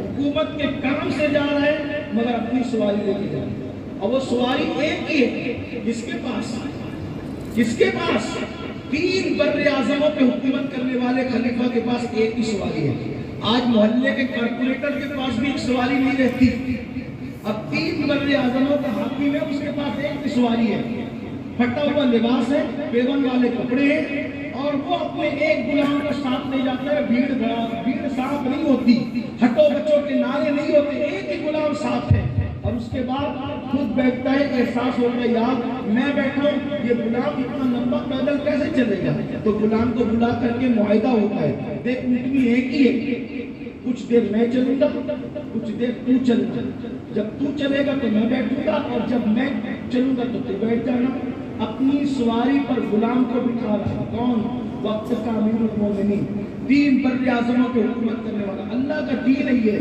حکومت کے کام سے جا رہے مگر اپنی سواری لے کے جا رہے، اور وہ سواری ایک ہی ہے، جس کے پاس 3 بر اعظموں پہ حکومت کرنے والے خلیفہ کے پاس ایک ہی سواری ہے۔ آج محلے کے کارپوریٹر کے پاس بھی ایک سواری نہیں رہتی، اب 3 بر اعظموں کا حاکم ہے، اس کے پاس ایک ہی سواری ہے، پھٹا ہوا لباس ہے، پیون والے کپڑے ہیں، اور وہ اپنے ایک غلام کو ساتھ لے جاتا ہے۔ بھیڑ صاف نہیں ہوتی، ہٹو بچوں کے نعرے نہیں ہوتے، ایک ہی غلام ساتھ ہے، اور اس کے بعد خود بیٹھتا ہے، احساس ہوتا ہے یار میں بیٹھا ہوں، یہ غلام اتنا لمبا پیدل کیسے چلے گا؟ تو غلام کو بلا کر کے معاہدہ ہوتا ہے، دیکھ اونٹنی ایک ہی ہے، کچھ دیر میں چلوں گا، کچھ دیر تو چلنا، جب تو چلے گا تو میں بیٹھوں گا، اور جب میں چلوں گا تو بیٹھ جانا۔ اپنی سواری پر غلام کو بٹھا رہا، کون؟ وقت کا امیر المومنین، تین بر اعظموں کو حکومت کرنے والا، اللہ کا دین ہے یہ۔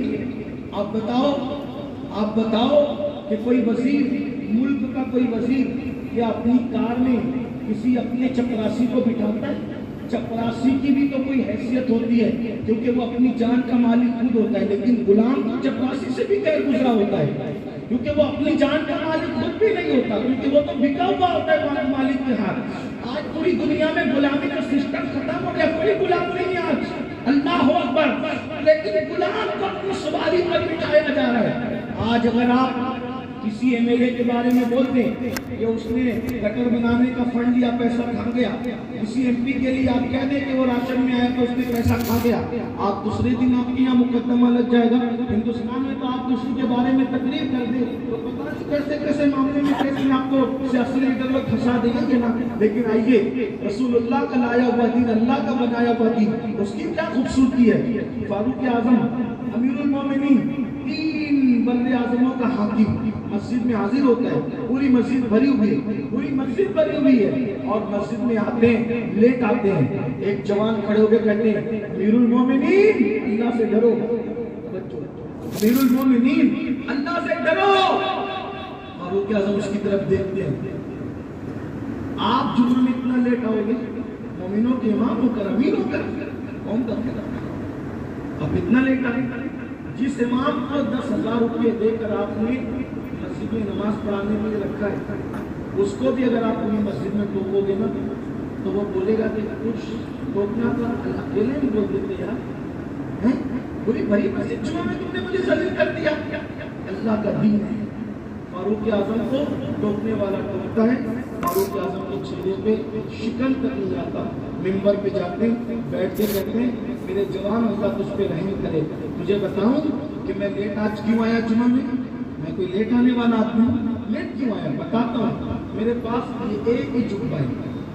آپ بتاؤ کہ کوئی وزیر، ملک کا کوئی وزیر کیا اپنی کار میں کسی اپنے چپراسی کو بٹھاتا ہے؟ چپراسی کی بھی تو کوئی حیثیت ہوتی ہے، کیونکہ وہ اپنی جان کا مالک خود ہوتا ہے، لیکن غلام چپراسی سے بھی غیر گزرا ہوتا ہے، کیونکہ وہ اپنی جان کا مالک خود بھی نہیں ہوتا، کیونکہ وہ تو بکا ہوا ہوتا ہے مالک کے ہاتھ۔ آج پوری دنیا میں غلامی کا سسٹم ختم ہو گیا، کوئی غلام نہیں آج، اللہ اکبر، لیکن غلام کو اپنی سواری پر بٹھایا جا رہا ہے۔ آج اگر آپ کسی ایم ایل اے کے بارے میں بولتے ہیں کہ اس نے گٹر بنانے کا فنڈ لیا، پیسہ کھا گیا، کسی ایم پی کے لیے آپ کہہ دیں کہ وہ راشن میں آیا تو اس نے پیسہ کھا گیا، آپ دوسرے دن آپ کے یہاں مقدمہ لگ جائے گا۔ ہندوستان میں تو آپ کسی کے بارے میں تقریر کر دیں تو پتہ نہیں کیسے کیسے معاملے میں کیسے آپ کو سیاسی لیڈر لوگ پھنسا دیں گے نا۔ لیکن آئیے، رسول اللہ کا لایا ہوا دین، اللہ کا بنایا ہوا دین، اس کی کیا خوبصورتی ہے۔ فاروق اعظم امیر المومنین، تین بر اعظموں کا حاکم، مسجد میں حاضر ہوتا ہے، پوری مسجد بھری ہوئی ہے، پوری مسجد بھری ہوئی ہے، اور مسجد میں آتے ہیں، لیٹ آتے ہیں، ایک جوان کھڑے ہو کے کہتے ہیں امیر المومنین اللہ سے ڈرو، امیر المومنین اللہ سے ڈرو۔ فاروق اعظم اس کی طرف دیکھتے ہیں، آپ جمعہ میں اتنا لیٹ آؤ گے، مومنوں کے امام ہو کر، امیر ہو کر، کون کرتے ہیں آپ اتنا لیٹ آئے؟ جس امام کو 10,000 روپئے دے کر آپ نے مسجد میں نماز پڑھانے کے لیے رکھا ہے، اس کو بھی اگر آپ انہیں مسجد میں ٹوکو گے نا تو وہ بولے گا کہ کچھ ٹوکنا تو اکیلے نہیں بول دیتے یار، پوری بھری مسجد جمعہ میں تم نے مجھے ذلیل کر دیا۔ اللہ کا دین ہے، فاروق اعظم کو ٹوکنے والا ٹوکتا ہے، فاروق اعظم کے چہرے پہ شکن تک نہیں آتا، ممبر پہ جاتے ہیں، بیٹھ کے کہتے ہیں میرے جوان اللہ تجھ پہ رحم کرے، مجھے بتاؤں کہ میں لیٹ آج کیوں آیا جمعہ میں کوئی لیٹ آنے والا آدمی ہوں، لیٹ کیوں آیا بتاتا ہوں۔ میرے پاس یہ ایک ہی جبہ ہے،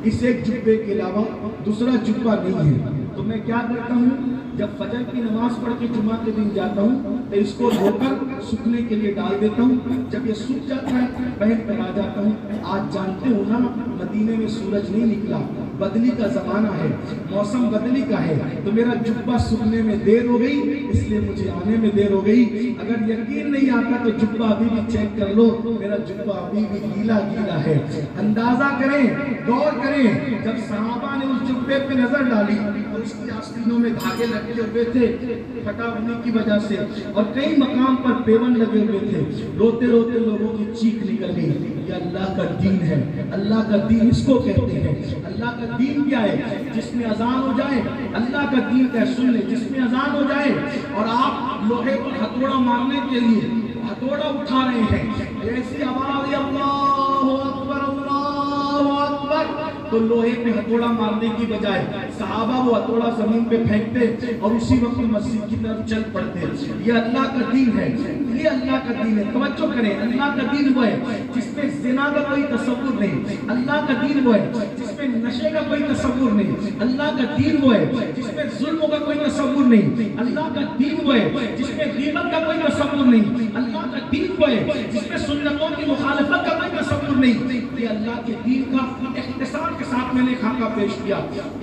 اس ایک جبے کے علاوہ دوسرا جبہ نہیں ہے، تو میں کیا کرتا ہوں، جب فجر کی نماز پڑھ کے جمعہ کے دن جاتا ہوں تو اس کو دھو کر سکھنے کے لیے ڈال دیتا ہوں، جب یہ سوکھ جاتا ہے پہن کر آ جاتا ہوں۔ آج جانتے ہو نا مدینے میں سورج نہیں نکلا، بدلی کا زمانہ ہے، موسم بدلی کا ہے، تو میرا جبہ سکھنے میں دیر ہو گئی، اس لیے مجھے آنے میں دیر ہو گئی۔ اگر یقین نہیں آتا تو جبہ ابھی بھی چیک کر لو، میرا جبہ ابھی بھی گیلا گیلا ہے۔ اندازہ کریں، غور کریں، جب صحابہ نے اس جبے پہ نظر ڈالی اور اس کی آستینوں میں دھاگے لگے ہوئے تھے پھٹا ہونے کی وجہ سے، اور کئی مقام پر پیون لگے ہوئے تھے، روتے روتے لوگوں کی چیخ نکل گئی، یہ اللہ کا دین ہے۔ اللہ کا دین اس کو کہتے ہیں۔ اللہ کا دین کیا ہے؟ جس میں اذان ہو جائے، اللہ کا دین کا سن لے، جس میں اذان ہو جائے اور آپ لوہے پر ہتھوڑا مارنے کے لیے ہتھوڑا اٹھا رہے ہیں، ایسی آواز اللہ اکبر اللہ اکبر، تو لوہے پہ ہتھوڑا مارنے کی بجائے صحابہ وہ ہتھوڑا زمین پہ پھینکتے اور اسی وقت مسجد کی طرف چل پڑتے۔ یہ اللہ کا دین ہے، یہ اللہ کا دین ہے۔ توجہ کریں، اللہ کا دین وہ ہے جس میں زنا کا کوئی تصور نہیں، اللہ کا دین وہ ہے جس میں نشے کا کوئی تصور نہیں، اللہ کا دین وہ ہے جس میں ظلم کا کوئی تصور نہیں، اللہ کا دین وہ ہے جس میں غیبت کا کوئی تصور نہیں، اللہ کا دین وہ ہے جس میں سنتوں کی مخالفت کا کوئی تصور نہیں۔ یہ اللہ کے دین کا اختصار کے ساتھ میں نے خاکہ پیش کیا۔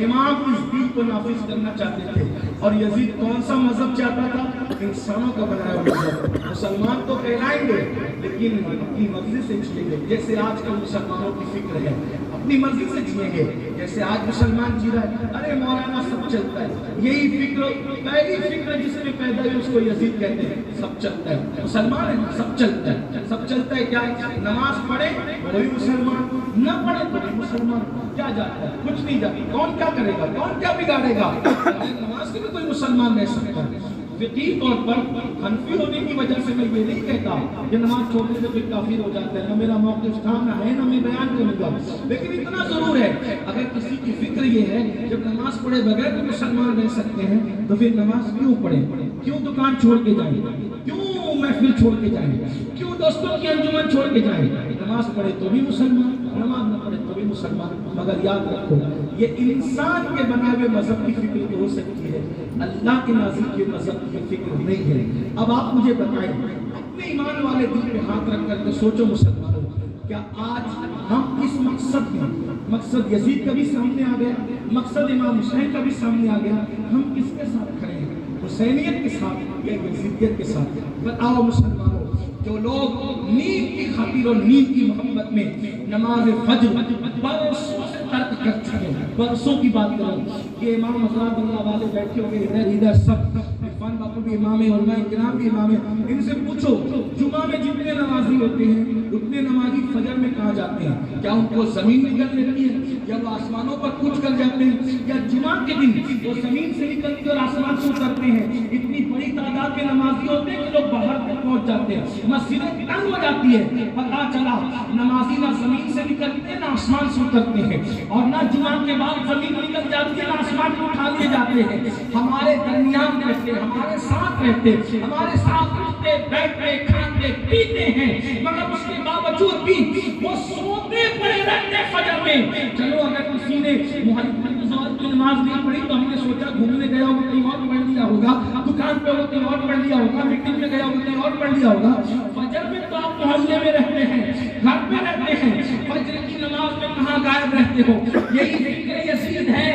امام اس دین کو نافذ کرنا چاہتے تھے، اور یزید کون سا مذہب چاہتا تھا؟ انسانوں کا بنایا ہوا مذہب۔ مسلمان تو کہلائیں گے لیکن اپنی مرضی سے جئیں گے، جیسے آج کل مسلمانوں کی فکر ہے، اپنی مرضی سے جئیں گے، جیسے آج مسلمان جی رہا ہے، ارے مولانا سب چلتا ہے، یہی فکر پہلی فکر جس میں پیدا ہوئی اس کو یزید کہتے ہیں، سب چلتا ہے، مسلمان ہے سب چلتا ہے، سب چلتا ہے کیا؟ نماز پڑھے وہی مسلمان، نہ پڑھے تو مسلمان، کیا جاتا ہے؟ کچھ نہیں جاتا، کون کیا کرے گا، کون کیا بگاڑے گا؟ نماز کے بھی کوئی مسلمان رہ سکتا ہے۔ فقہی طور پر حنفی ہونے کی وجہ سے میں یہ نہیں کہتا کہ نماز چھوڑنے سے کوئی کافر ہو جاتا ہے، نہ میرا موقف تھا نہ ہے، نہ میں بیان کروں گا، لیکن اتنا ضرور ہے اگر کسی کی فکر یہ ہے جب نماز پڑھے بغیر بھی مسلمان رہ سکتے ہیں تو پھر نماز کیوں پڑھیں؟ کیوں دکان چھوڑ کے جائیں؟ کیوں محفل چھوڑ کے جائیں؟ کیوں دوستوں کی انجمن چھوڑ کے جائیں؟ نماز پڑھے تو بھی مسلمان، نماز نہ پڑھے تو بھی مسلمان۔ مگر یاد رکھو یہ انسان کے بنائے ہوئے مذہب کی فکر تو ہو سکتی ہے، اللہ کے نازل کے مذہب کی فکر نہیں ہے۔ اب آپ مجھے بتائیں، اپنے ایمان والے دل پہ ہاتھ رکھ کر کے سوچو مسلمانوں، کیا آج ہم اس مقصد میں، مقصد یزید کا بھی سامنے آ گیا، مقصد امام حسین کا بھی سامنے آ گیا، ہم کس کے ساتھ کھڑے ہیں؟ حسینیت کے ساتھ یا یزیدیت کے ساتھ؟ بتاؤ مسلمانوں، جو لوگ نیند کی خاطر اور نیند کی محبت میں نماز فجر برسوں سے ترک کر چکے ہیں، برسوں کی بات کروں، یہ امام حضرات اللہ والے بیٹھے ہوئے ادھر سب عرفان باپو بھی امام ہے، علماء کرام بھی امام ہے، ان سے پوچھو جمعہ میں جتنے نمازی ہوتے ہیں اتنے نمازی فجر میں کہاں جاتے ہیں؟ کیا ان کو زمین نکل لیتی ہے یا وہ آسمانوں پر کوچ کر جاتے ہیں؟ یا جمعہ کے دن وہ زمین سے نکلتے اور آسمان سے اترتے ہیں؟ اتنی بڑی تعداد کے نمازی ہوتے ہیں کہ لوگ باہر تک پہنچ جاتے ہیں، مسجدیں تنگ ہو جاتی ہے، پتہ چلا نمازی نہ زمین سے نکلتے نہ آسمان سے اترتے ہیں، اور نہ جمعہ کے بعد زمین نکل جاتی ہے نہ آسمان کو اٹھا لیے جاتے ہیں، ہمارے درمیان رہتے، ہمارے ساتھ رہتے، ہمارے ساتھ اٹھتے بیٹھتے کھاتے پیتے ہیں، مگر اس کے باوجود بھی وہ سوتے پڑے رہتے فجر میں۔ چلو اگر کسی نے ظہر کی نماز نہیں پڑھی تو ہم نے سوچا گھومنے گیا ہوگا کہیں اور پڑھ لیا ہوگا، دکان پہ کہیں اور پڑھ لیا ہوگا، میٹنگ میں گیا ہوگا کہیں اور پڑھ لیا ہوگا۔ فجر میں تو آپ محلے میں رہتے ہیں، گھر میں رہتے ہیں، فجر کی نماز میں کہاں غائب رہتے ہو؟ یہی فکر یزید ہے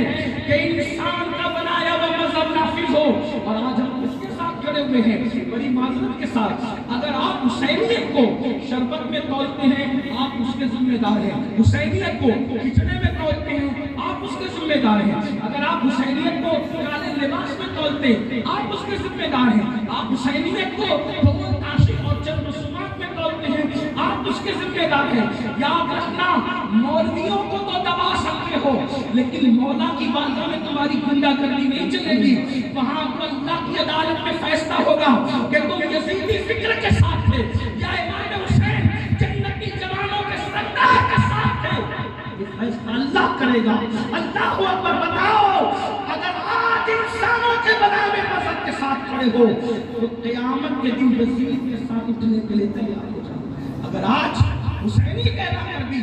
کہ انسان کا بنایا ہوا مذہب نافذ ہو، اور آج ہم اس کے ساتھ کھڑے ہوئے ہیں بڑی معذرت کے ساتھ۔ اگر آپ حسینیت کو شربت میں تولتے ہیں آپ اس کے ذمہ دار ہیں، حسینیت کو کھچڑے میں تولتے ہیں آپ اس کے ذمہ دار ہیں، اگر آپ حسینیت کو کالے لباس میں تولتے آپ اس کے ذمہ دار ہیں، آپ حسینیت کو ڈھول تاشی اور چند رسومات میں تولتے ہیں آپ اس کے ذمہ دار ہیں۔ یاد رکھنا، مولویوں کو تو دبا سکتے ہو لیکن مولا کی بارگاہ میں تمہاری گنڈا گردی نہیں چلے گی، وہاں اللہ کی عدالت میں فیصلہ ہوگا کہ تم یزیدی فکر کے ساتھ تھے یا امام حسین جنتی جوانوں کے سردار کے ساتھ تھے، یہ فیصلہ اللہ کرے گا۔ اللہ کو اکبر۔ بتاؤ اگر آج انسانوں کے بناوے مذہب کے ساتھ کھڑے ہو تو قیامت کے دن یزید کے ساتھ اٹھنے کے لیے تیار ہو جاؤ۔ اگر آج حسینی کہنا کر دی،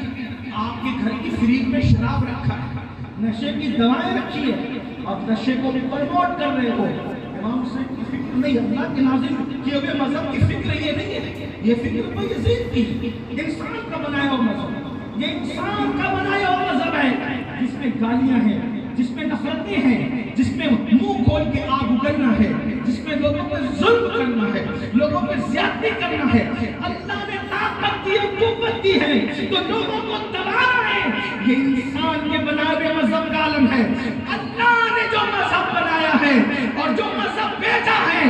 آپ کے گھر کی فریج میں شراب رکھا ہے، نشے کی دوائیں رکھی ہے اور نشے کو بھی پروموٹ کر رہے ہو، امام حسین کی فکر نہیں، اللہ کے نازل کیے ہوئے مذہب کی فکر یہ نہیں ہے، یہ فکر تو یزید کی، انسان کا بنایا ہوا مذہب، یہ انسان کا بنایا ہوا مذہب ہے جس میں گالیاں ہیں، جس میں نفرتیں ہیں، جس میں منہ کھول کے آگ اگلنا ہے، جس میں لوگوں پہ ظلم کرنا ہے، لوگوں پہ زیادتی کرنا ہے۔ اللہ نے طاقت دی اور قوت دی ہے تو لوگوں کو دبانا ہے، یہ انسان کے بنائے مذہب کا عالم ہے۔ اللہ نے جو مذہب بنایا ہے اور جو مذہب بھیجا ہے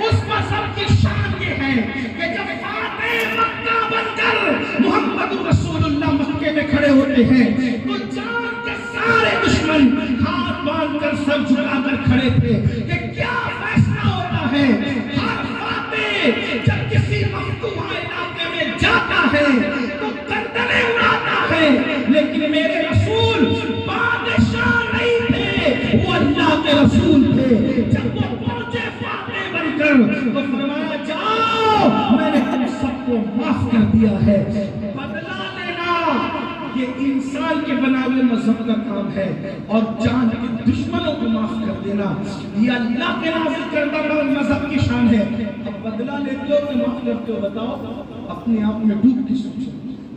اس مذہب کی شان یہ ہے کہ جب فاتح مکہ بن کر محمد رسول اللہ مکے میں کھڑے ہوتے ہیں تو جان کے سارے دشمن ہاتھ باندھ کر سر جھکا کر کھڑے تھے کہ کیا فیصلہ ہوتا ہے۔ ہر فاتح جب کسی مفتوحہ علاقے میں جاتا ہے تو گردنیں اڑاتا ہے، لیکن میرے رسول بادشاہ نہیں تھے، وہ اللہ کے رسول تھے۔ جب وہ پہنچے فاتح بن کر تو فرمایا جاؤ میں نے تم سب کو معاف کر دیا ہے۔ بدلہ لینا یہ انسان کے بناوے مذہب کا کام ہے، اور جان کے دشمنوں کو معاف کر دینا یہ اللہ کے نازل کردہ مذہب کی شان ہے۔ اب بدلہ لیتے ہو کہ معاف کرتے ہو؟ بتاؤ، اپنے آپ میں ڈوب کے سوچو،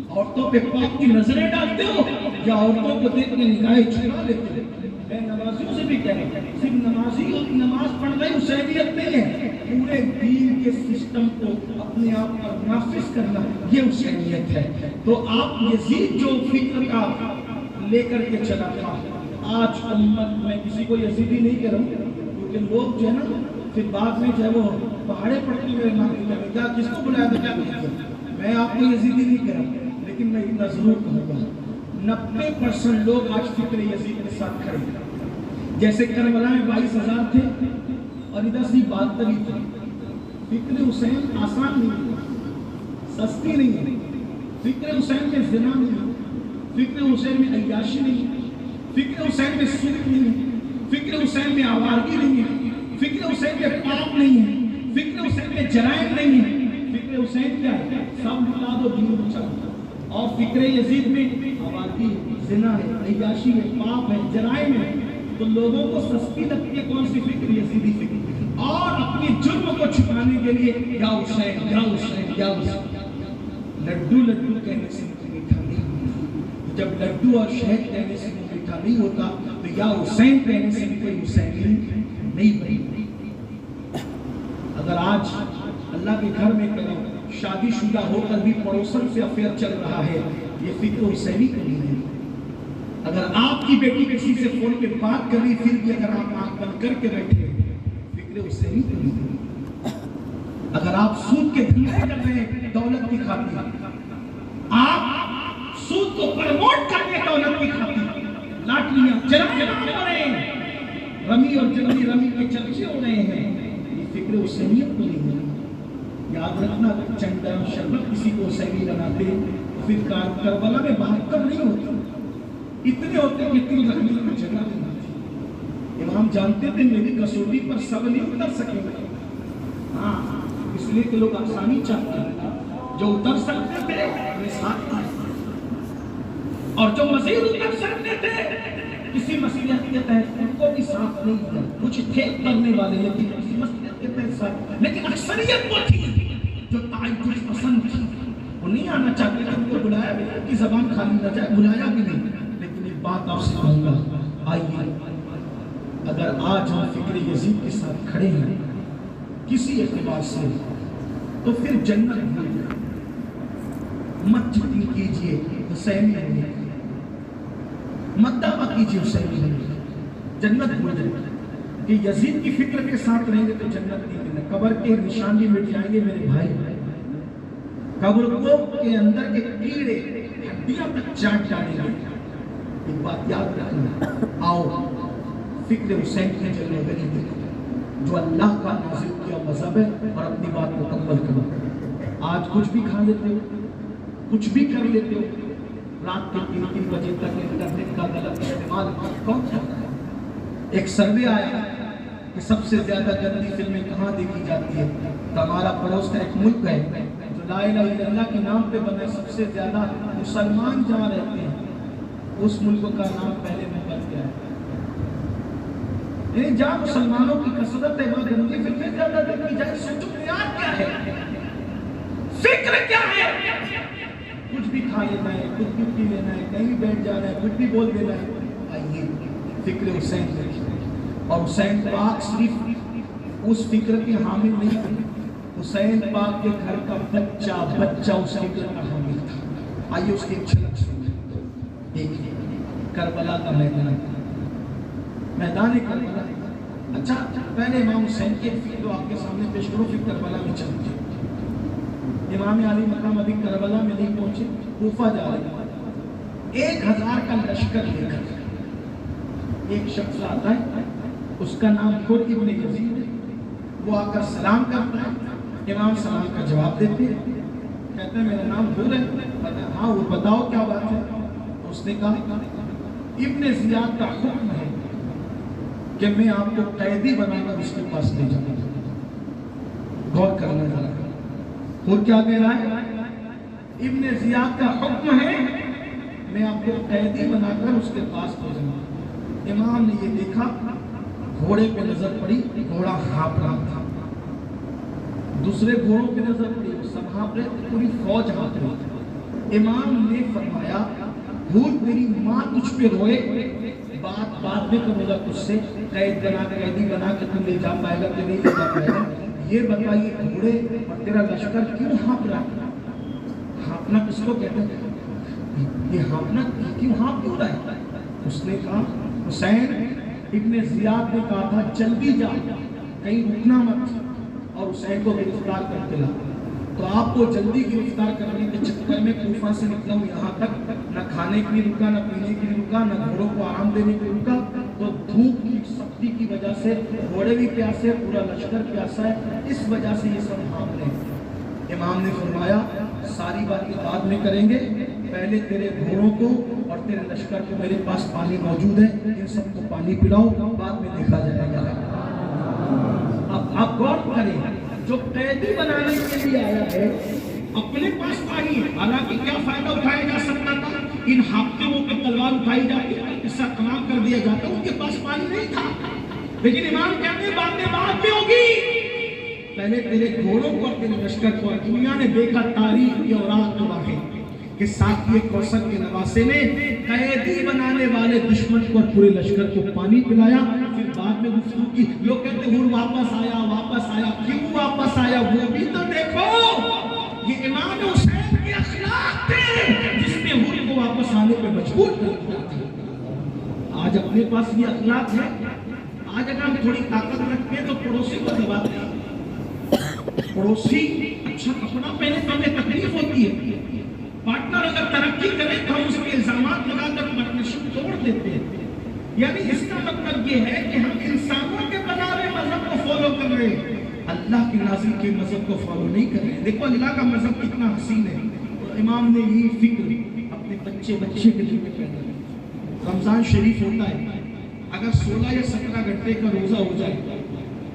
عورتوں پہ پاک کی نظریں ڈالتے ہو یا عورتوں کو دیکھ کے نگاہیں چرا لیتے ہو؟ میں نمازیوں سے بھی کہہ رہا ہوں، صرف نمازی نماز پڑھ رہے حسینیت نہیں ہے، پورے دین کے سسٹم کو اپنے آپ پر نافذ کرنا یہ حسینیت ہے۔ تو آپ یزید جو فکر کا لے کر کے چلا تھا، آج امت میں کسی کو یزیدی نہیں کہہ رہا ہوں کیونکہ لوگ جو ہے نا پھر بعد میں جو ہے وہ پہاڑے پڑتے میرے نام کریں کیا کس کو بلایا تھا، کیا کہا؟ میں آپ کو یزیدی نہیں کہہ رہا ہوں، لیکن میں اتنا ضرور کہوں گا 90% لوگ آج فکر یزید کے ساتھ کھڑے ہیں۔ جیسے کربلا میں 22,000 تھے اور ادھر سے 72 ہی تھے۔ فکر حسین آسان نہیں ہے، سستی نہیں ہے۔ فکر حسین میں زنا نہیں ہے، فکر حسین میں عیاشی نہیں ہے، فکر حسین میں سرق نہیں ہے، فکر حسین میں آوارگی نہیں ہے، فکر حسین میں پاپ نہیں ہے، فکر حسین میں جرائم نہیں ہے۔ فکر حسین کیا ہے؟ سب ملا دو دین بچا دو۔ اور فکر یزید میں آوارگی ہے، زنا ہے، عیاشی ہے، پاپ ہے، جرائم ہے۔ تو لوگوں کو سستی لگتی ہے کون سی فکر؟ یزیدی فکر، اور اپنی جرم کو چھپانے کے لیے یا حسین یا حسین یا حسین۔ لڈو لڈو کہنے سے میٹھا نہیں ہوتا. جب لڈو اور شہد کہنے سے میٹھا نہیں ہوتا تو یا حسین کہنے سے کوئی حسینی نہیں بنی. اگر آج اللہ کے گھر میں کریں شادی شدہ ہو کر بھی پڑوسن سے افیئر چل رہا ہے، یہ فکر حسینی کو نہیں ہے. اگر آپ کی بیٹی کسی سے فون پہ بات کر رہی پھر بھی اگر آپ آنکھ بند کر کے بیٹھے فکر حسینی کو نہیں ہے. اگر آپ سود کے دھندے کر رہے ہیں دولت کی خاطر، آپ سود کو پروموٹ کر کے دولت کی خاطر لاٹریاں چرا ہو رہے ہیں، رمی اور جلدی رمی کے چرچے ہو رہے ہیں، یہ فکر حسینیت کو نہیں ہے. یاد رکھنا چنڈا شربت کسی کو حسینی بناتے پھر کربلا میں 72 نہیں ہوتے، اتنے ہوتے کہ تل رکھنے کی جگہ نہیں ہوتی. امام جانتے تھے میری کسوٹی پر سب نہیں اتر سکیں گے. ہاں اس لیے کہ لوگ آسانی چاہتے ہیں، جو اتر سکتے تھے وہ ساتھ آئے اور جو مزید اتر سکتے تھے کسی مصلحت کے تحت ان کو بھی ساتھ نہیں دیا. کچھ تھے اترنے والے لیکن کسی مصلحت کے تحت ساتھ، لیکن اکثریت وہ تھی جو تعجب پسند تھی. وہ نہیں آنا چاہتے تھے، ان کو بلایا بھی ان کی زبان خالی نہ جائے، بلایا بھی نہیں. لیکن ایک بات آپ سے کہوں گا، آئیے اگر آج ہم فکر یزید کے ساتھ کھڑے ہیں کسی اعتبار سے تو پھر جنت بھول جائے. مت جتنی کیجئے حسینی ہونے مت دعویٰ کیجئے حسینی ہونے، جنت بھول جائے. کہ یزید کی فکر کے ساتھ رہیں گے تو جنت نہیں ملے. قبر کے نشان بھی مٹ جائیں گے میرے بھائی. قبر کو کے اندر کے کیڑے ہڈیاں تک چاٹ ڈالیں گے. ایک بات یاد رکھنا، آؤ فکر حسین کی جلوہ گری دیکھو جو اللہ کا نازل کیا مذہب ہے اور اپنی بات مکمل کرو. آج کچھ بھی کھا لیتے ہو، کچھ بھی کر لیتے ہو، رات کے 3 بجے تک انٹرنیٹ کا غلط استعمال کون کرتا ہے؟ ایک سروے آیا کہ سب سے زیادہ گندی فلمیں کہاں دیکھی جاتی ہے تو ہمارا پڑوس کا ایک ملک ہے جو لا الہ الا اللہ کے نام پہ بنا، سب سے زیادہ مسلمان جہاں رہتے ہیں اس ملک کا نام پہلے میں بن گیا ہے. یعنی جہاں مسلمانوں کی کثرت ہے وہاں گندی فلمیں زیادہ دیکھی جائے. سوچو بنیاد کیا ہے، فکر کیا ہے؟ کچھ بھی کھا لینا ہے، کچھ بھی پی لینا ہے، کہیں بیٹھ جانا ہے، کچھ بھی بول دینا ہے. آئیے فکر حسین دیکھیں. اور حسین پاک صرف اس فکر کے حامل نہیں تھے، حسین پاک کے گھر کا بچہ اس فکر کا حامل تھا. آئیے اس کی ایک جھلک سنیں. دیکھیے کربلا کا میدان کربلا. اچھا پہلے امام حسین کی ایک فکر آپ کے سامنے پیش کرو، پھر کربلا میں چلتے ہیں. امام علی مقام ابھی کربلا میں نہیں پہنچے، کوفہ جا رہے ہیں. 1000 کا لشکر لے کر ایک شخص آتا ہے، اس کا نام خود ابن یزید ہے. وہ آ کر سلام کرتا ہے، امام سلام کا جواب دیتے ہیں. کہتے ہیں میرا نام حور ہے. ہاں وہ بتاؤ کیا بات ہے. اس نے کہا ابن زیاد کا حکم ہے کہ میں آپ کو قیدی بنا کر اس کے پاس لے جاؤں گا. غور کرنا ذرا، خود کیا کہہ رہا ہے؟ ابن زیاد کا حکم ہے میں آپ کو قیدی بنا کر اس کے پاس لے جاؤں گا. امام نے یہ دیکھا، گھوڑے پہ نظر پڑی، گھوڑا ہانپ رہا تھا. دوسرے گھوڑوں پہ نظر پڑی، سب ہانپ رہے، پوری فوج ہانپ رہی تھی. امام نے فرمایا حور تیری ماں تجھ پہ روئے، بات بعد میں کروں گا تجھ سے، قیدی بنا کے تم لے جا پائے گا کہ نہیں لے جا پائے گا. یہ بتائیے گھوڑے اور تیرا لشکر کیوں ہانپ رہا ہے؟ ہانپنا کس کو کہتے ہیں؟ یہ ہانپنا کیوں ہانپ کیوں رہا ہے؟ اس نے کہا حسین ابن زیاد نے کہا تھا جلدی جا، کہیں رکنا مت، اور حسین کو گرفتار کر کے لا. تو آپ کو جلدی گرفتار کرنے کے چکر میں کوفہ سے نکلا ہوں یہاں تک، نہ کھانے کے لیے رکا، نہ پینے کے لیے رکا، نہ گھوڑوں کو آرام دینے کے لیے رکا. تو دھوپ کی سختی کی وجہ سے گھوڑے بھی پیاسے، پورا لشکر پیاسا ہے، اس وجہ سے یہ سب حامل ہیں. امام نے فرمایا ساری باتیں بعد میں کریں گے، پہلے تیرے گھوڑوں کو اور تیرے لشکر کو میرے پاس پانی موجود ہے، ان سب کو پانی پلاؤ، بعد میں دیکھا جائے گا. اب آپ غور کریں، جو قیدی بنانے کے لیے آیا ہے اپنے پاس پانی ہے. حالانکہ کیا فائدہ اٹھایا جا سکتا تھا؟ ان ہافتوں پہ تلوار اٹھائی جاتی، قصہ تمام کر دیا جاتا. ان کے پاس پانی نہیں تھا، لیکن امام کہتے ہیں باتیں بعد میں ہوگی، پہلے تیرے گھوڑوں کو اور تیرے لشکر کو. دنیا نے دیکھا تاریخ کی اوراق گواہ کہ ساقی کوثر کے نواسے نے قیدی بنانے والے دشمن کو اور پورے لشکر کو پانی پلایا. پھر بعد میں گفتگو کی. لوگ کہتے ہیں واپس آیا. کیوں واپس آیا وہ بھی تو دیکھو. یہ امام حسین کے اخلاق تھے جس نے حور کو واپس آنے پہ مجبور کر دیا. آج اپنے پاس یہ اخلاق ہے. آج اگر ہم تھوڑی طاقت رکھتے ہیں تو پڑوسی کو دباتے ہیں. پڑوسی اچھا کپڑا پہنے تو ہمیں تکلیف ہوتی ہے. پارٹنر اگر ترقی کرے تو ہم اس کے الزامات لگا کر پارٹنرشپ توڑ دیتے ہیں. یعنی اس کا مطلب یہ ہے کہ ہم انسانوں کے بناوے مذہب کو فالو کر رہے ہیں, اللہ کے نازل کے مذہب کو فالو نہیں کر رہے ہیں. دیکھو اللہ کا مذہب کتنا حسین ہے. امام نے یہ فکر اپنے بچے کے دل میں پیدا کی. رمضان شریف ہوتا ہے, اگر 16 یا 17 گھنٹے کا روزہ ہو جائے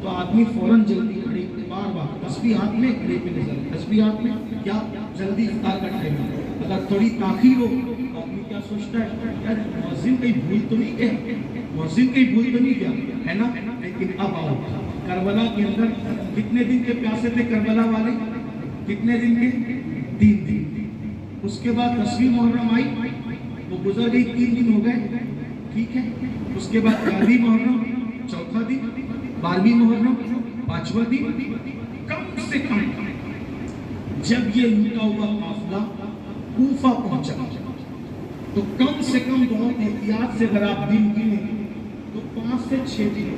تو آدمی فوراً جلدی کھڑے بار تسبیح ہاتھ میں کھڑے پہ نظر, تسبیح ہاتھ میں کیا جلدی افطار کا ٹائم ہے. اگر تھوڑی تاخیر ہو آدمی کیا سوچتا ہے, یار مؤذن کہیں بھول تو نہیں گیا ہے نا. لیکن اب آؤ, کربلا کے اندر کتنے دن کے پیاسے تھے کربلا والے؟ کتنے دن کے؟ 3 دن. اس کے بعد 10ویں محرم آئی, وہ گزر گئی, 3 دن ہو گئے, ٹھیک ہے. اس کے بعد 11ویں محرم 4تھا دن, 12ویں محرم 5واں دن. کم سے کم جب یہ لوٹا ہوا قافلہ کوفہ پہنچا تو کم سے کم بہت احتیاط سے اگر آپ دن گنیں تو 5 سے 6 دن,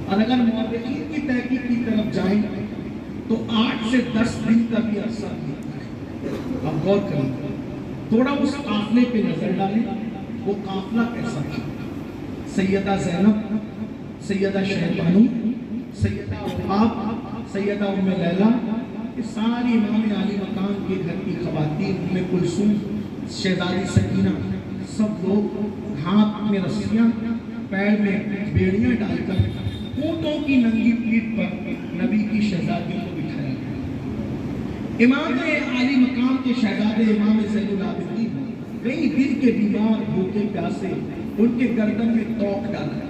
اور اگر مورخین کی تحقیق کی طرف جائیں تو 8 سے 10 دن کا بھی عرصہ ہے. اب غور کریں, تھوڑا اس قافلے پہ نظر ڈالیں. وہ قافلہ کیسا تھا؟ سیدہ زینب, سیدہ شہبانو, سیدہ وہاب, سیدہ ام لیلہ, یہ ساری امام عالی مقام کے گھر کی خواتین, ام کلثوم, شہزادی سکینہ, سب لوگ ہاتھ میں رسیاں, پیر میں بیڑیاں ڈال کر اونٹوں کی ننگی پیٹھ پر نبی کی شہزادی کو بٹھایا. امام عالی مقام کے شہزادے امام زین العابدین کئی دن کے بیمار, بھوکے پیاسے, ان کے گردن میں توق ڈالا.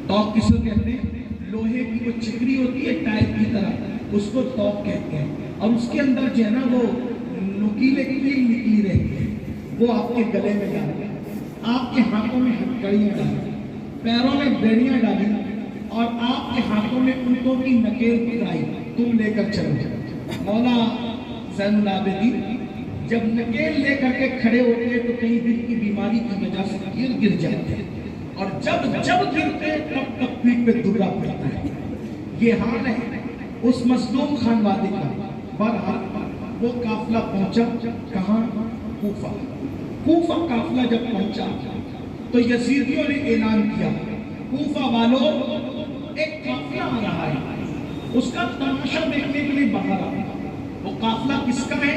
توق کس کو کہتے ہیں؟ لوہے کی وہ چکری ہوتی ہے ٹائپ کی طرح, اس کو توق کہتے ہیں. اور اس کے اندر جو ہے نا وہ نکیلے کیل نکلی رہتی ہے, وہ آپ کے گلے میں ڈالیں, آپ کے ہاتھوں میں ہتھکڑیاں ڈالیں, پیروں میں بیڑیاں ڈالیں, اور آپ کے ہاتھوں میں اونٹوں کی نکیل پکڑائی, تم لے کر چلو. مولا زین العابدین جب نکیل لے کر کے کھڑے ہوتے ہیں تو کئی دن کی بیماری کی وجہ سے گر جاتے ہیں, اور جب گرتے ہیں تب پیٹھ پہ درا پڑتا ہے. یہ حال ہے اس مظلوم خان وادی کا. بہرحال وہ قافلہ پہنچا کہاں؟ کوفہ قافلہ جب پہنچا تو یزیدیوں نے اعلان کیا, کوفہ والوں ایک قافلہ آ رہا ہے, اس کا تماشا دیکھنے کے لیے باہر آ. وہ قافلہ کس کا ہے؟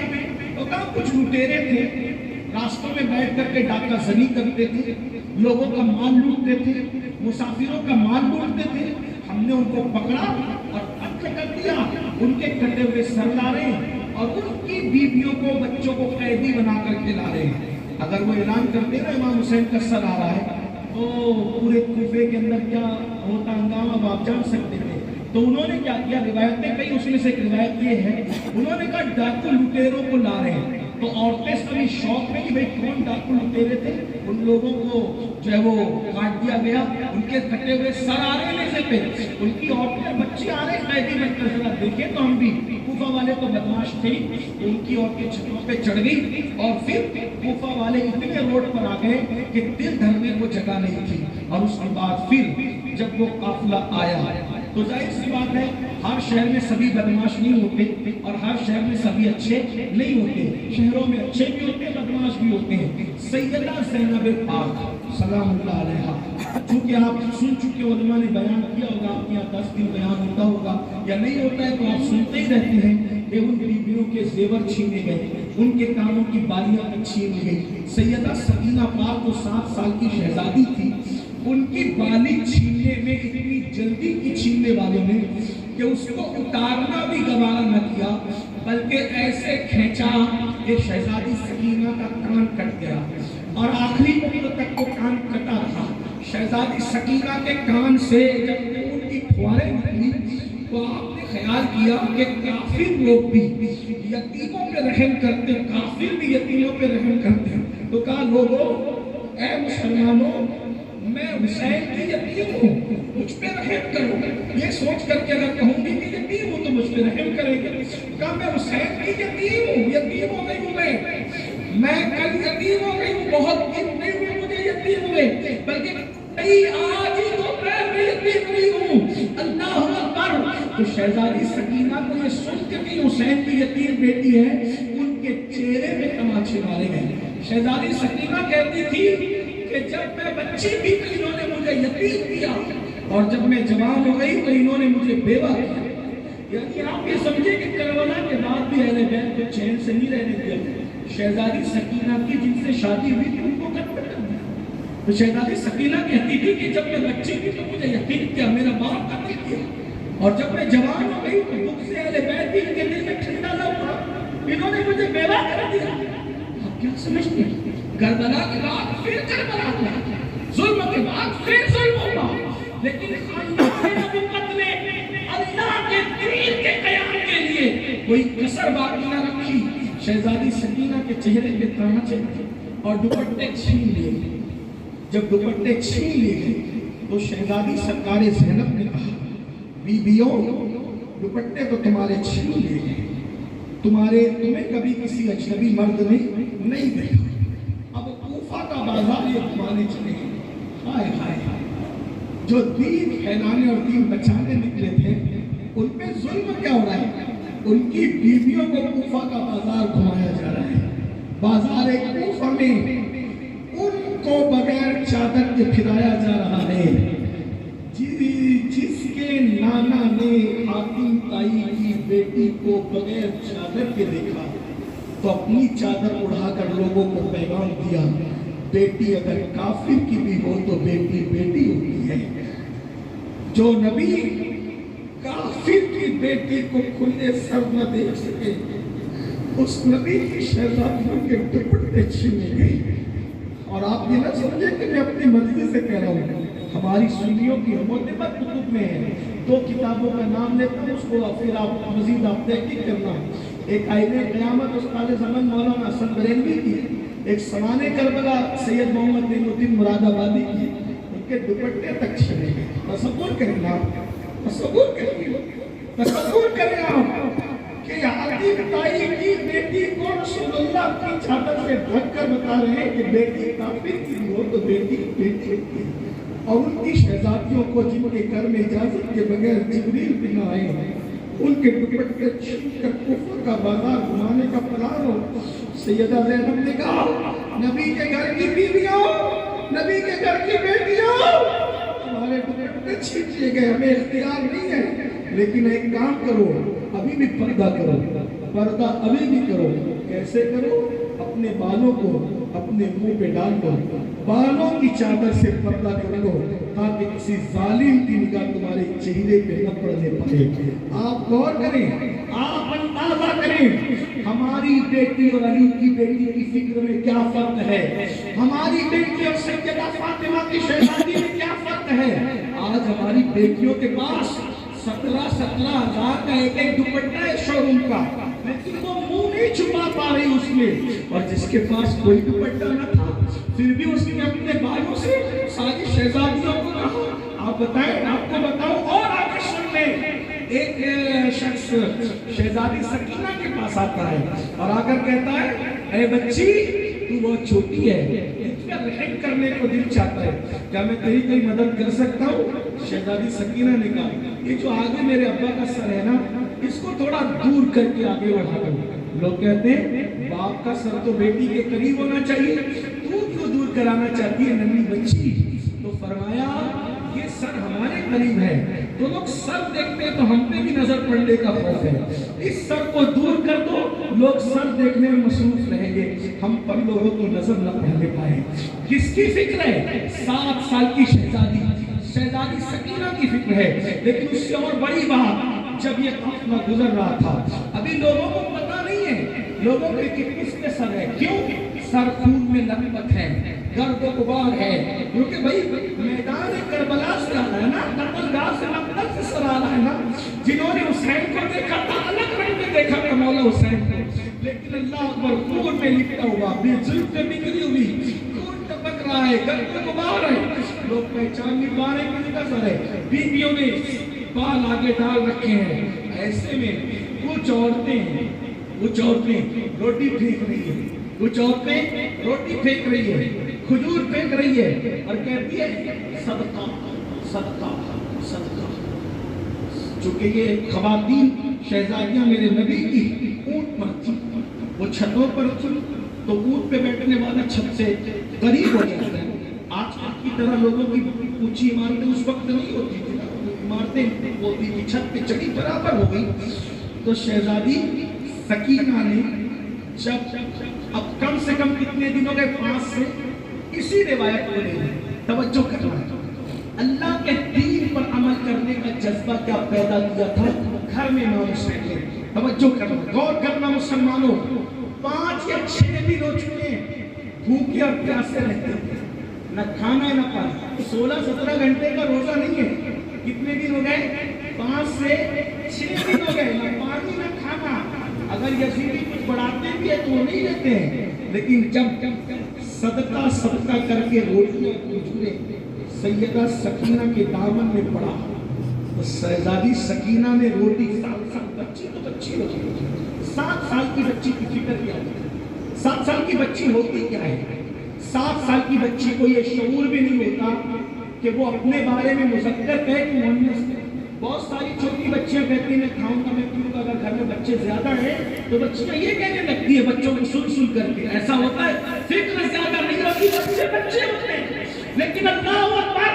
تو کہاں کچھ لٹیرے تھے, راستوں میں بیٹھ کر کے ڈاکہ زنی کرتے تھے, لوگوں کا مال لوٹتے تھے, مسافروں کا مال لوٹتے تھے. ہم نے ان کو پکڑا اور قتل کر دیا. ان کے کٹے ہوئے سر لا رہے ہیں اور ان کی بیویوں کو, بچوں کو قیدی بنا کر کے لا رہے ہیں. اگر وہ اعلان کرتے نا امام حسین کا سر آ رہا ہے تو پورے کوفے کے اندر کیا ہوتا ہنگامہ آپ جان سکتے تھے. تو انہوں نے کیا کیا, روایتیں کئی, اس میں سے ایک روایت یہ ہے, انہوں نے کہا ڈاکو لٹیروں کو لا رہے ہیں. تو عورتیں سبھی شوق میں کہ بھئی کون ڈاکو لٹیرے تھے, ان لوگوں کو جو ہے وہ کاٹ دیا گیا, ان کے کٹے ہوئے سر آ رہے نیزے پہ, ان کی عورتیں بچی آ رہے قیدی بن کر. ذرا دیکھیں تو ہم بھی, کوفہ والے تو بدماش تھے, ان کی عورتیں چھتوں پہ چڑھ گئی اور پھر کوفہ والے اتنے روڈ پر آ گئے کہ دل دھرنے کو جگہ نہیں تھی. اور اس کے بعد پھر جب وہ قافلہ آیا تو ظاہر سی بات ہے ہر شہر میں سبھی بدماش نہیں ہوتے اور ہر شہر میں سبھی اچھے نہیں ہوتے. شہروں میں اچھے بھی ہوتے ہیں, بدماش بھی ہوتے ہیں. سیدہ زینب پاک سلام اللہ علیہا, چونکہ آپ سن چکے علماء نے بیان کیا ہوگا, آپ کے یہاں 10 دن بیان ہوتا ہوگا یا نہیں ہوتا ہے تو آپ سنتے ہی رہتے ہیں کہ ان بیویوں کے زیور چھینے گئے, ان کے کانوں کی بالیاں چھین گئی. سیدہ سکینہ پاک جو 7 سال کی شہزادی تھی, ان کی بالی چھیننے میں اتنی جلدی کی چھیننے والوں نے کہ اس کو اتارنا بھی گوارا نہ کیا, بلکہ ایسے کھینچا کہ شہزادی سکینہ کا کان کٹ گیا اور آخری عمر تک وہ کان کٹا رہا. شہزادی سکینہ کے کان سے جب ان کی پھواریں نکلی تو آپ نے خیال کیا کہ کافر لوگ بھی یتیموں پہ رحم کرتے ہیں، کافر بھی یتیموں پہ رحم کرتے ہیں، تو کہا لوگوں اے مسلمانوں میں حسین کی یتیم ہوں، مجھ پہ رحم کرو۔ یہ سوچ کر کے اگر کہوں گی کہ یتیم ہوں تو مجھ پہ رحم کریں گے، کہا میں حسین کی یتیم ہوں، یتیم ہو گئی ہوں، میں کل یتیم ہو گئی ہوں، بہت دن نہیں ہوئے مجھے یتیم ہوئے، بلکہ آج ہی تو میں یتیم نہیں ہوں۔ اللہ اکبر۔ تو شہزادی سکینہ کو یہ سن کے کہ حسین کی یتیم بیٹی ہے، ان کے چہرے پہ تماچے مارے گئے۔ شہزادی سکینہ کہتی تھی کہ جب میں بچی تھی تو انہوں نے مجھے یتیم کیا، اور جب میں جوان ہو گئی تو انہوں نے مجھے بیوہ کیا۔ یعنی آپ یہ سمجھے کہ کربلا کے بعد بھی اہل بیت کو چین سے نہیں رہنے دیا۔ شہزادی سکینہ کی جن سے شادی ہوئی تھی ان کو قتل کر دیا۔ تو شہزادی سکینہ کہتی تھی کہ جب میں بچی تھی تو مجھے یتیم کیا، میرا باپ قتل کیا، اور جب میں جوان ہو گئی تو دکھ سے اہل بیت بھی ان کے دل میں ٹھنڈا نہ ہوا، انہوں نے مجھے بیوہ کر دیا۔ آپ کیا سمجھتے ہیں؟ کربلا کے بعد پھر کربلا ہوا، ظلم کے بعد پھر ظلم ہوا، لیکن اللہ نے اللہ کے دین کے قیام کے لیے کوئی کسر باقی نہ رکھی۔ شہزادی سکینہ کے چہرے پہ تماچے اور دوپٹے چھین لیے۔ جب دوپٹے چھین لیے تو شہزادی سرکار زینب نے کہا بیویوں دوپٹے تو تمہارے چھین لیے، تمہیں کبھی کسی اجنبی مرد نے نہیں دیکھا، اب کوفہ کا بازار یہ گھمانے چلے ہیں۔ ہائے ہائے جو دین پھیلانے اور دین بچانے نکلے تھے ان پہ ظلم کیا ہو رہا ہے؟ ان کی بیویوں کو کوفہ کا بازار گھمایا جا رہا ہے۔ بازار کوفہ میں ان کو بغیر چادر کے پھرایا جا رہا ہے۔ جس کے نانا نے حاتم تائی کی بیٹی کو بغیر چادر کے دیکھا تو اپنی چادر اڑا کر لوگوں کو پیغام دیا، بیٹی اگر کافر کی بھی ہو تو بیٹی بیٹی ہوتی ہے۔ جو نبی کافر کی بیٹی کو کھلے سر نہ دیکھ سکے، اس نبی کی شہزادیوں کے دوپٹے چھینے گئے۔ اور آپ یہ نہ سمجھے کہ میں اپنی مرضی سے کہہ رہا ہوں، ہماری سنیوں کی معتبر کتب میں ہے، 2 کتابوں کا نام لیتا ہوں، اس کو پھر آپ مزید تحقیق کرنا۔ ایک آئین قیامت استاد زمن مولانا حسن بریلوی کی، ایک سمان کربلا سید محمد نعیم الدین مراد آبادی کی، ان کے دوپٹے تک چھنے گئے۔ تصور کریں آپ، تصور کریں آپ کہ حاتم تائی کی بیٹی کو رسول اللہ کی چادر سے ڈھک کر بتا رہے ہیں کہ بیٹی کافر کی ہو تو بیٹی بیٹی ہوتی ہے، اور ان کی شہزادیوں کو جن کے گھر میں اجازت کے بغیر جبریل بھی نہ آئے ہیں ان کے دوپٹے چھین کر کفر کا بازار گھمانے کا پلان ہو۔ سیدہ زینب نے کہا نبی کے گھر کی بیویوں، نبی کے گھر کی بیٹیوں، تمہارے دوپٹے چھین لیے گئے، ہمیں اختیار نہیں ہے، لیکن ایک کام کرو، ابھی بھی پردہ کرو، پردہ ابھی بھی کرو۔ کیسے کرو؟ اپنے بالوں کو اپنے منہ پہ ڈال دو، بالوں کی چادر سے پردہ کر لو تاکہ کسی ظالم کی نگاہ تمہارے چہرے پہ نہ پڑنے پائے۔ آپ غور کریں، آپ اندازہ کریں ہماری بیٹی اور علی کی بیٹی کی فکر میں کیا فرق ہے، ہماری بیٹی اور سیدہ فاطمہ کی شہزادی میں کیا فرق ہے۔ آج ہماری بیٹیوں کے پاس 17,000 کا ایک دوپٹہ ہے شو روم کا، لیکن وہ منہ نہیں چھپا پا رہی اس میں، اور جس کے پاس کوئی دوپٹہ نہ تھا پھر بھی اس نے اپنے بالوں سے ساری شہزادیوں کو کہا۔ آپ بتائیں، آپ کو بتاؤں، اور آگے سن لیں، ایک شخص شہزادی سکینہ کے پاس آتا ہے اور آ کر کہتا ہے اے بچی تو بہت چھوٹی ہے، اس کا رحم کرنے کو دل چاہتا ہے، کیا میں تیری کوئی مدد کر سکتا ہوں؟ شہزادی سکینہ نے کہا یہ جو آگے میرے ابا کا سر ہے نا اس کو تھوڑا دور کر کے آگے بڑھا دو۔ لوگ کہتے ہیں باپ کا سر تو بیٹی کے قریب ہونا چاہیے، تو کیوں دور کرانا چاہتی ہے ننھی بچی؟ تو فرمایا یہ سر ہمارے قریب ہے، تو لوگ سر دیکھتے ہیں تو ہم پہ بھی نظر پڑنے کا خوف ہے، اس سر کو دور کر دو، لوگ سر دیکھنے میں مصروف رہیں گے، ہم پر لوگوں کو نظر نہ پڑنے پائے۔ کس کی فکر ہے؟ 7 سال کی شہزادی سکینہ کی فکر ہے۔ لیکن اس سے اور بڑی بات، جب یہ قافلہ گزر رہا تھا ابھی لوگوں کو پتہ نہیں ہے لوگوں کے کس کے سر ہے، کیوں؟ سر خون میں لطمت ہے، گرد و غبار ہے، کیونکہ بھائی میدان کربلا سے آ رہا ہے نا، قتل گاہ سے مقتل سے سر آ رہا ہے نا، جنہوں نے حسین لیکن اللہ اکبر خون میں لپٹا ہوا، بے ظلم سے نکلی ہوئی، خون ٹپک رہا ہے، گردن غبار ہے، لوگ پہچان نہیں پا رہے کہ کس کا سر ہے۔ بیویوں نے بال آگے ڈال رکھے ہیں، ایسے میں کچھ عورتیں روٹی پھینک رہی ہے، کچھ عورتیں روٹی پھینک رہی ہے، کھجور پھینک رہی ہے اور کہتی ہے صدقہ صدقہ صدقہ۔ چونکہ یہ خواتین شہزادیاں میرے نبی کی اونٹ پر تھی، وہ چھتوں پر تھی تو اونٹ پہ بیٹھنے والا چھت سے قریب ہو جاتا ہے۔ آج کی طرح لوگوں کی اونچی عمارتیں اس وقت نہیں ہوتی تھی، عمارتیں ہوتی تھی، چھت پہ چڑھی برابر ہو گئی۔ تو شہزادی سکینہ نے جب اب کم سے کم کتنے دنوں کے 5 سے اسی روایت کو لے توجہ کرنا، اللہ کے دین پر عمل کرنے کا جذبہ کیا پیدا کیا تھا گھر میں امام حسین نے۔ توجہ کرنا، غور کرنا مسلمانوں، 5 یا 6 دن ہو چکے ہیں بھوکے اور پیاسے رہتے ہیں، نہ کھانا نہ پانی، 16-17 گھنٹے کا روزہ نہیں ہے۔ کتنے دن ہو گئے؟ 5 سے 6 دن ہو گئے، نہ پانی نہ کھانا۔ اگر یزیدی کچھ بڑھاتے بھی ہے تو وہ نہیں لیتے ہیں، لیکن جب صدقہ کر کے روٹیاں کھجوریں سیدہ سکینہ کے دامن میں پڑا تو شہزادی سکینہ نے روٹی 7 بچی تو بچی ہوتی ہے، 7 سال کی بچی کی فکر کیا ہے؟ 7 سال کی بچی ہوتی کیا ہے؟ 7 سال کی بچی کو یہ شعور بھی نہیں ہوتا کہ وہ اپنے بارے میں مذکر کہے کہ مؤنث کہے۔ بہت ساری چھوٹی بچیاں کہتی ہیں میں کھاؤں گا میں پیوں گا، اگر گھر میں بچے زیادہ ہیں تو بچیاں یہ کہنے لگتی ہے بچوں کو سن کر کے، ایسا ہوتا ہے، فکر زیادہ نہیں ہوتی، بچے ہوتے ہیں۔ لیکن اللہ اکبر،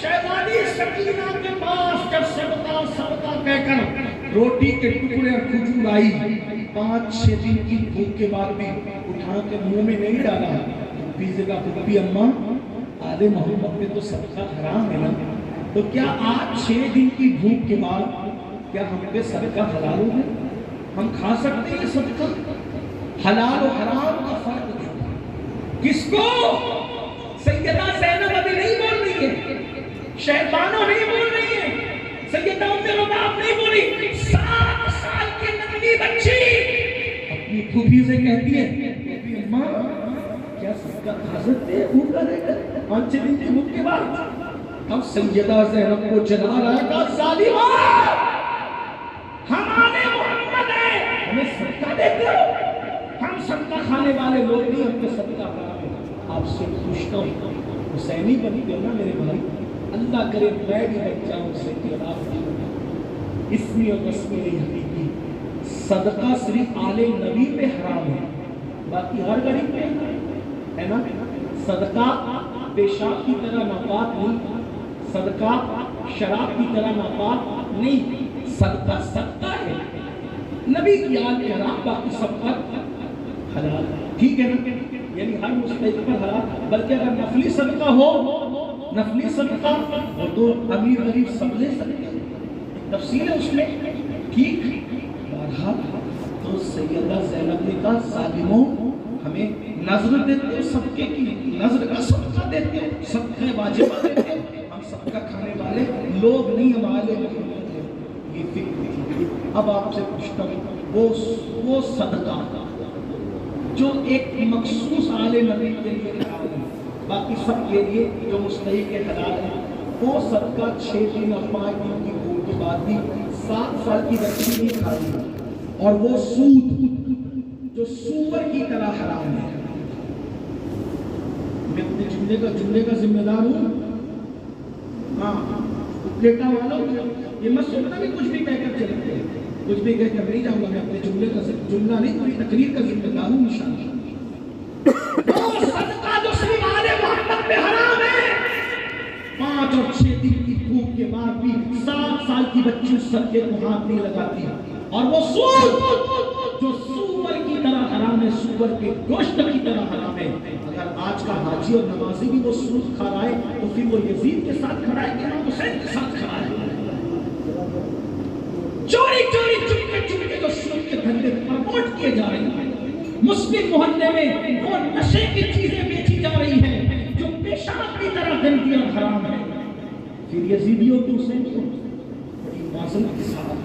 شہزادی سکینہ کے پاس جب صدقہ کہہ کر روٹی کے ٹکڑے اور کھجور آئی، 5-6 دن کی بھوک کے بعد بھی اٹھا کے منہ میں نہیں ڈالا، پیزے کا پھپھی اماں آل محمد میں تو صدقہ حرام ہے نا، تو کیا آج 6 دن کی بھوک کے بعد کیا ہم پہ صدقہ حلال ہو گیا؟ ہم کھا سکتے ہیں صدقہ؟ حلال و حرام کا فرق کیا؟ کس کو؟ سیدہ زینب ابھی نہیں بول رہی ہے، شیطانوں نہیں بول رہی ہے، سیدہ ام رباب نہیں بول رہی، 7 سال کی ننھی بچی اپنی پھوپھی سے کہتی ہے اماں کیا صدقہ کھا سکتے ہیں بھوکا رہ کر 5 دن کی بھوک کے بعد؟ اب سیدہ زینب کو جلا رہا ہے کہ ظالمہ ہمارے محمد ہیں ہمیں صدقہ دیتے ہو؟ ہم صدقہ کھانے والے لوگ نہیں، ہم پہ صدقہ حرام ہے۔ آپ سے پوچھتا ہوں حسینی بنی گئے نا میرے بھائی، اللہ کرے میں بھی بچ جاؤں سے کہ آپ اسمی اور رسمی حقیقی صدقہ صرف آل نبی پہ حرام ہے، باقی ہر غریب پہ ہے نا۔ صدقہ پیشاب کی طرح ناپاک نہیں، صدقہ شراب کی طرح ناپاک نہیں، صدقہ صدقہ ہے، نبی کی آل پہ حرام، باقی سب پر حلال، ٹھیک ہے نا؟ یعنی ہر مستحق پر حلال، بلکہ اگر نفلی صدقہ ہو، نفلی صدقہ وہ تو امیر غریب سب لے سکتے ہیں، تفصیل ہے اس میں، ٹھیک؟ بہرحال تو سیدہ زینب نے کہا ظالموں ہمیں نظر دیتے ہو، صدقے کی نظر کا صدقہ دیتے ہو، صدقہ واجبہ دیتے ہو، ہم صدقہ کھانے والے لوگ نہیں، ہمارے یہ فکر تھی۔ اب آپ سے پوچھتا ہوں وہ صدقہ جو ایک مخصوص آل نبی کے لیے حلال ہے، باقی سب کے لیے جو مستحق کے حلال ہے، وہ صدقہ 6 دن اور 5 دن کی بھوک کے بعد بھی 7 سال کی بچی نہیں کھائی، اور وہ سود جو سور کی طرح حرام ہے۔ میں اپنے جملے کا ذمہ دار ہوں، ہاں بیٹا والوں یہ مت سننا کہ کچھ بھی کہہ کر چلتے ہیں، کچھ بھی کہہ کر نہیں جاؤں گا، میں اپنے جملہ نہیں پوری تقریر کا ذمہ دار ہوں انشاءاللہ۔ وہ صدقہ جو صرف آل محمد پہ حرام ہے، 5 اور 6 دن کی بھوک کے بعد بھی 7 سال کی بچی اس صدقے کو ہاتھ نہیں لگاتی، اور وہ سود جو سور کی طرح حرام ہے، سور کے گوشت کی طرح حرام ہے۔ اگر آج کا حاجی اور نمازی بھی وہ سود کھا رہا ہے تو پھر وہ یزید کے ساتھ کھڑا ہے کہ امام حسین کے ساتھ کھڑا ہے؟ چوری چپکے جو سود کے دھندے پروموٹ کیے جا رہے ہیں، مسلم محلے میں وہ نشے کی چیزیں بیچی جا رہی ہیں جو پیشاب کی طرح گندی اور حرام ہے، پھر یزیدیوں کی حسین کو بڑی معذرت کے ساتھ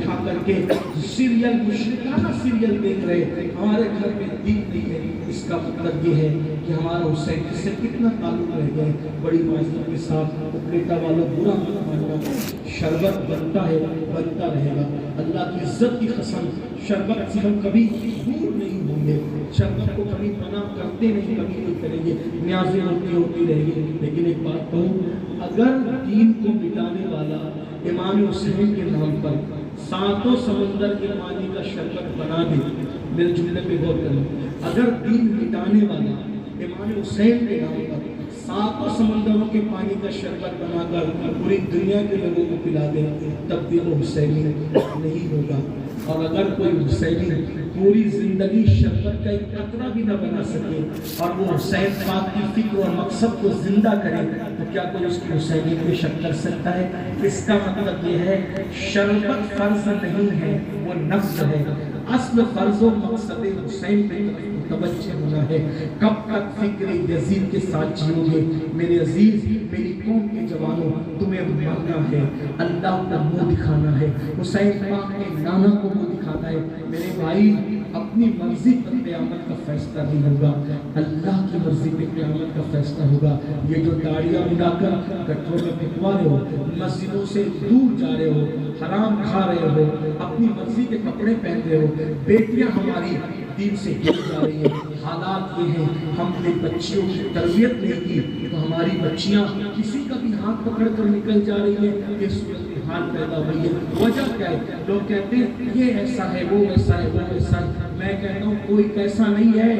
اٹھا کر کے سیریل مشرکانہ سیریل دیکھ رہے، ہمارے گھر میں دین نہیں ہے، اس کا مطلب یہ ہے کہ ہمارا حسین سے کتنا تعلق رہ گیا ہے۔ بڑی معذرت کے ساتھ وہ بیٹا والا برا مت ماننا، شربت بنتا ہے بنتا رہے گا، اللہ کی عزت کی قسم شربت سے ہم کبھی دور نہیں ہوں گے، شربت کو کبھی منع کرتے نہیں، کبھی نہیں کریں گے، نیازیں ہوتی رہے گی۔ لیکن ایک بات کہوں، اگر دین کو مٹانے والا امام حسین کے نام پر ساتوں سمندر کے پانی کا شربت بنا دے، میرے جملے پہ غور کریں، اگر دین مٹانے والا امام حسین کے نام پر ساتوں سمندروں کے پانی کا شربت بنا کر پوری دنیا کے لوگوں کو پلا دے، تب بھی وہ حسینی نہیں ہوگا۔ اور اگر کوئی حسینی پوری زندگی شربت کا ایک قطرہ بھی نہ بنا سکے اور وہ حسین پاک کی فکر اور مقصد کو زندہ کرے، تو کیا کوئی اس کی حسینی پہ شک کر سکتا ہے؟ اس کا مطلب یہ ہے شربت فرض نہیں ہے، وہ نفس ہے، اصل فرض و مقصد حسین پہ توجہ ہونا ہے۔ کب تک فکر یزید کے ساتھ جیو گے میرے عزیز، میری قوم کے جوانوں، تمہیں مرنا ہے، اللہ کو منہ دکھانا ہے، حسین پاک کے نانا کو منہ دکھانا ہے۔ میرے بھائی، اپنی مرضی پر قیامت کا فیصلہ نہیں ہوگا، اللہ کی مرضی پہ قیامت کا فیصلہ ہوگا۔ یہ جو داڑیاں اڑا کر گٹروں میں پھینکوا رہے ہو، مسجدوں سے دور جا رہے ہو، حرام کھا رہے ہو، اپنی مرضی کے کپڑے پہن رہے ہو، بیٹیاں ہماری دین سے ہل جا رہی ہیں۔ حالات یہ ہیں، ہم نے بچیوں کی تربیت نہیں کی تو ہماری بچیاں کسی کا بھی ہاتھ پکڑ کر نکل جا رہی ہیں۔ یہ صورتحال پیدا ہوئی ہے، وجہ کیا ہے؟ لوگ کہتے ہیں یہ ایسا ہے، وہ ایسا ہے، وہ ایسا ہے۔ میں کہتا ہوں کوئی کیسا نہیں ہے،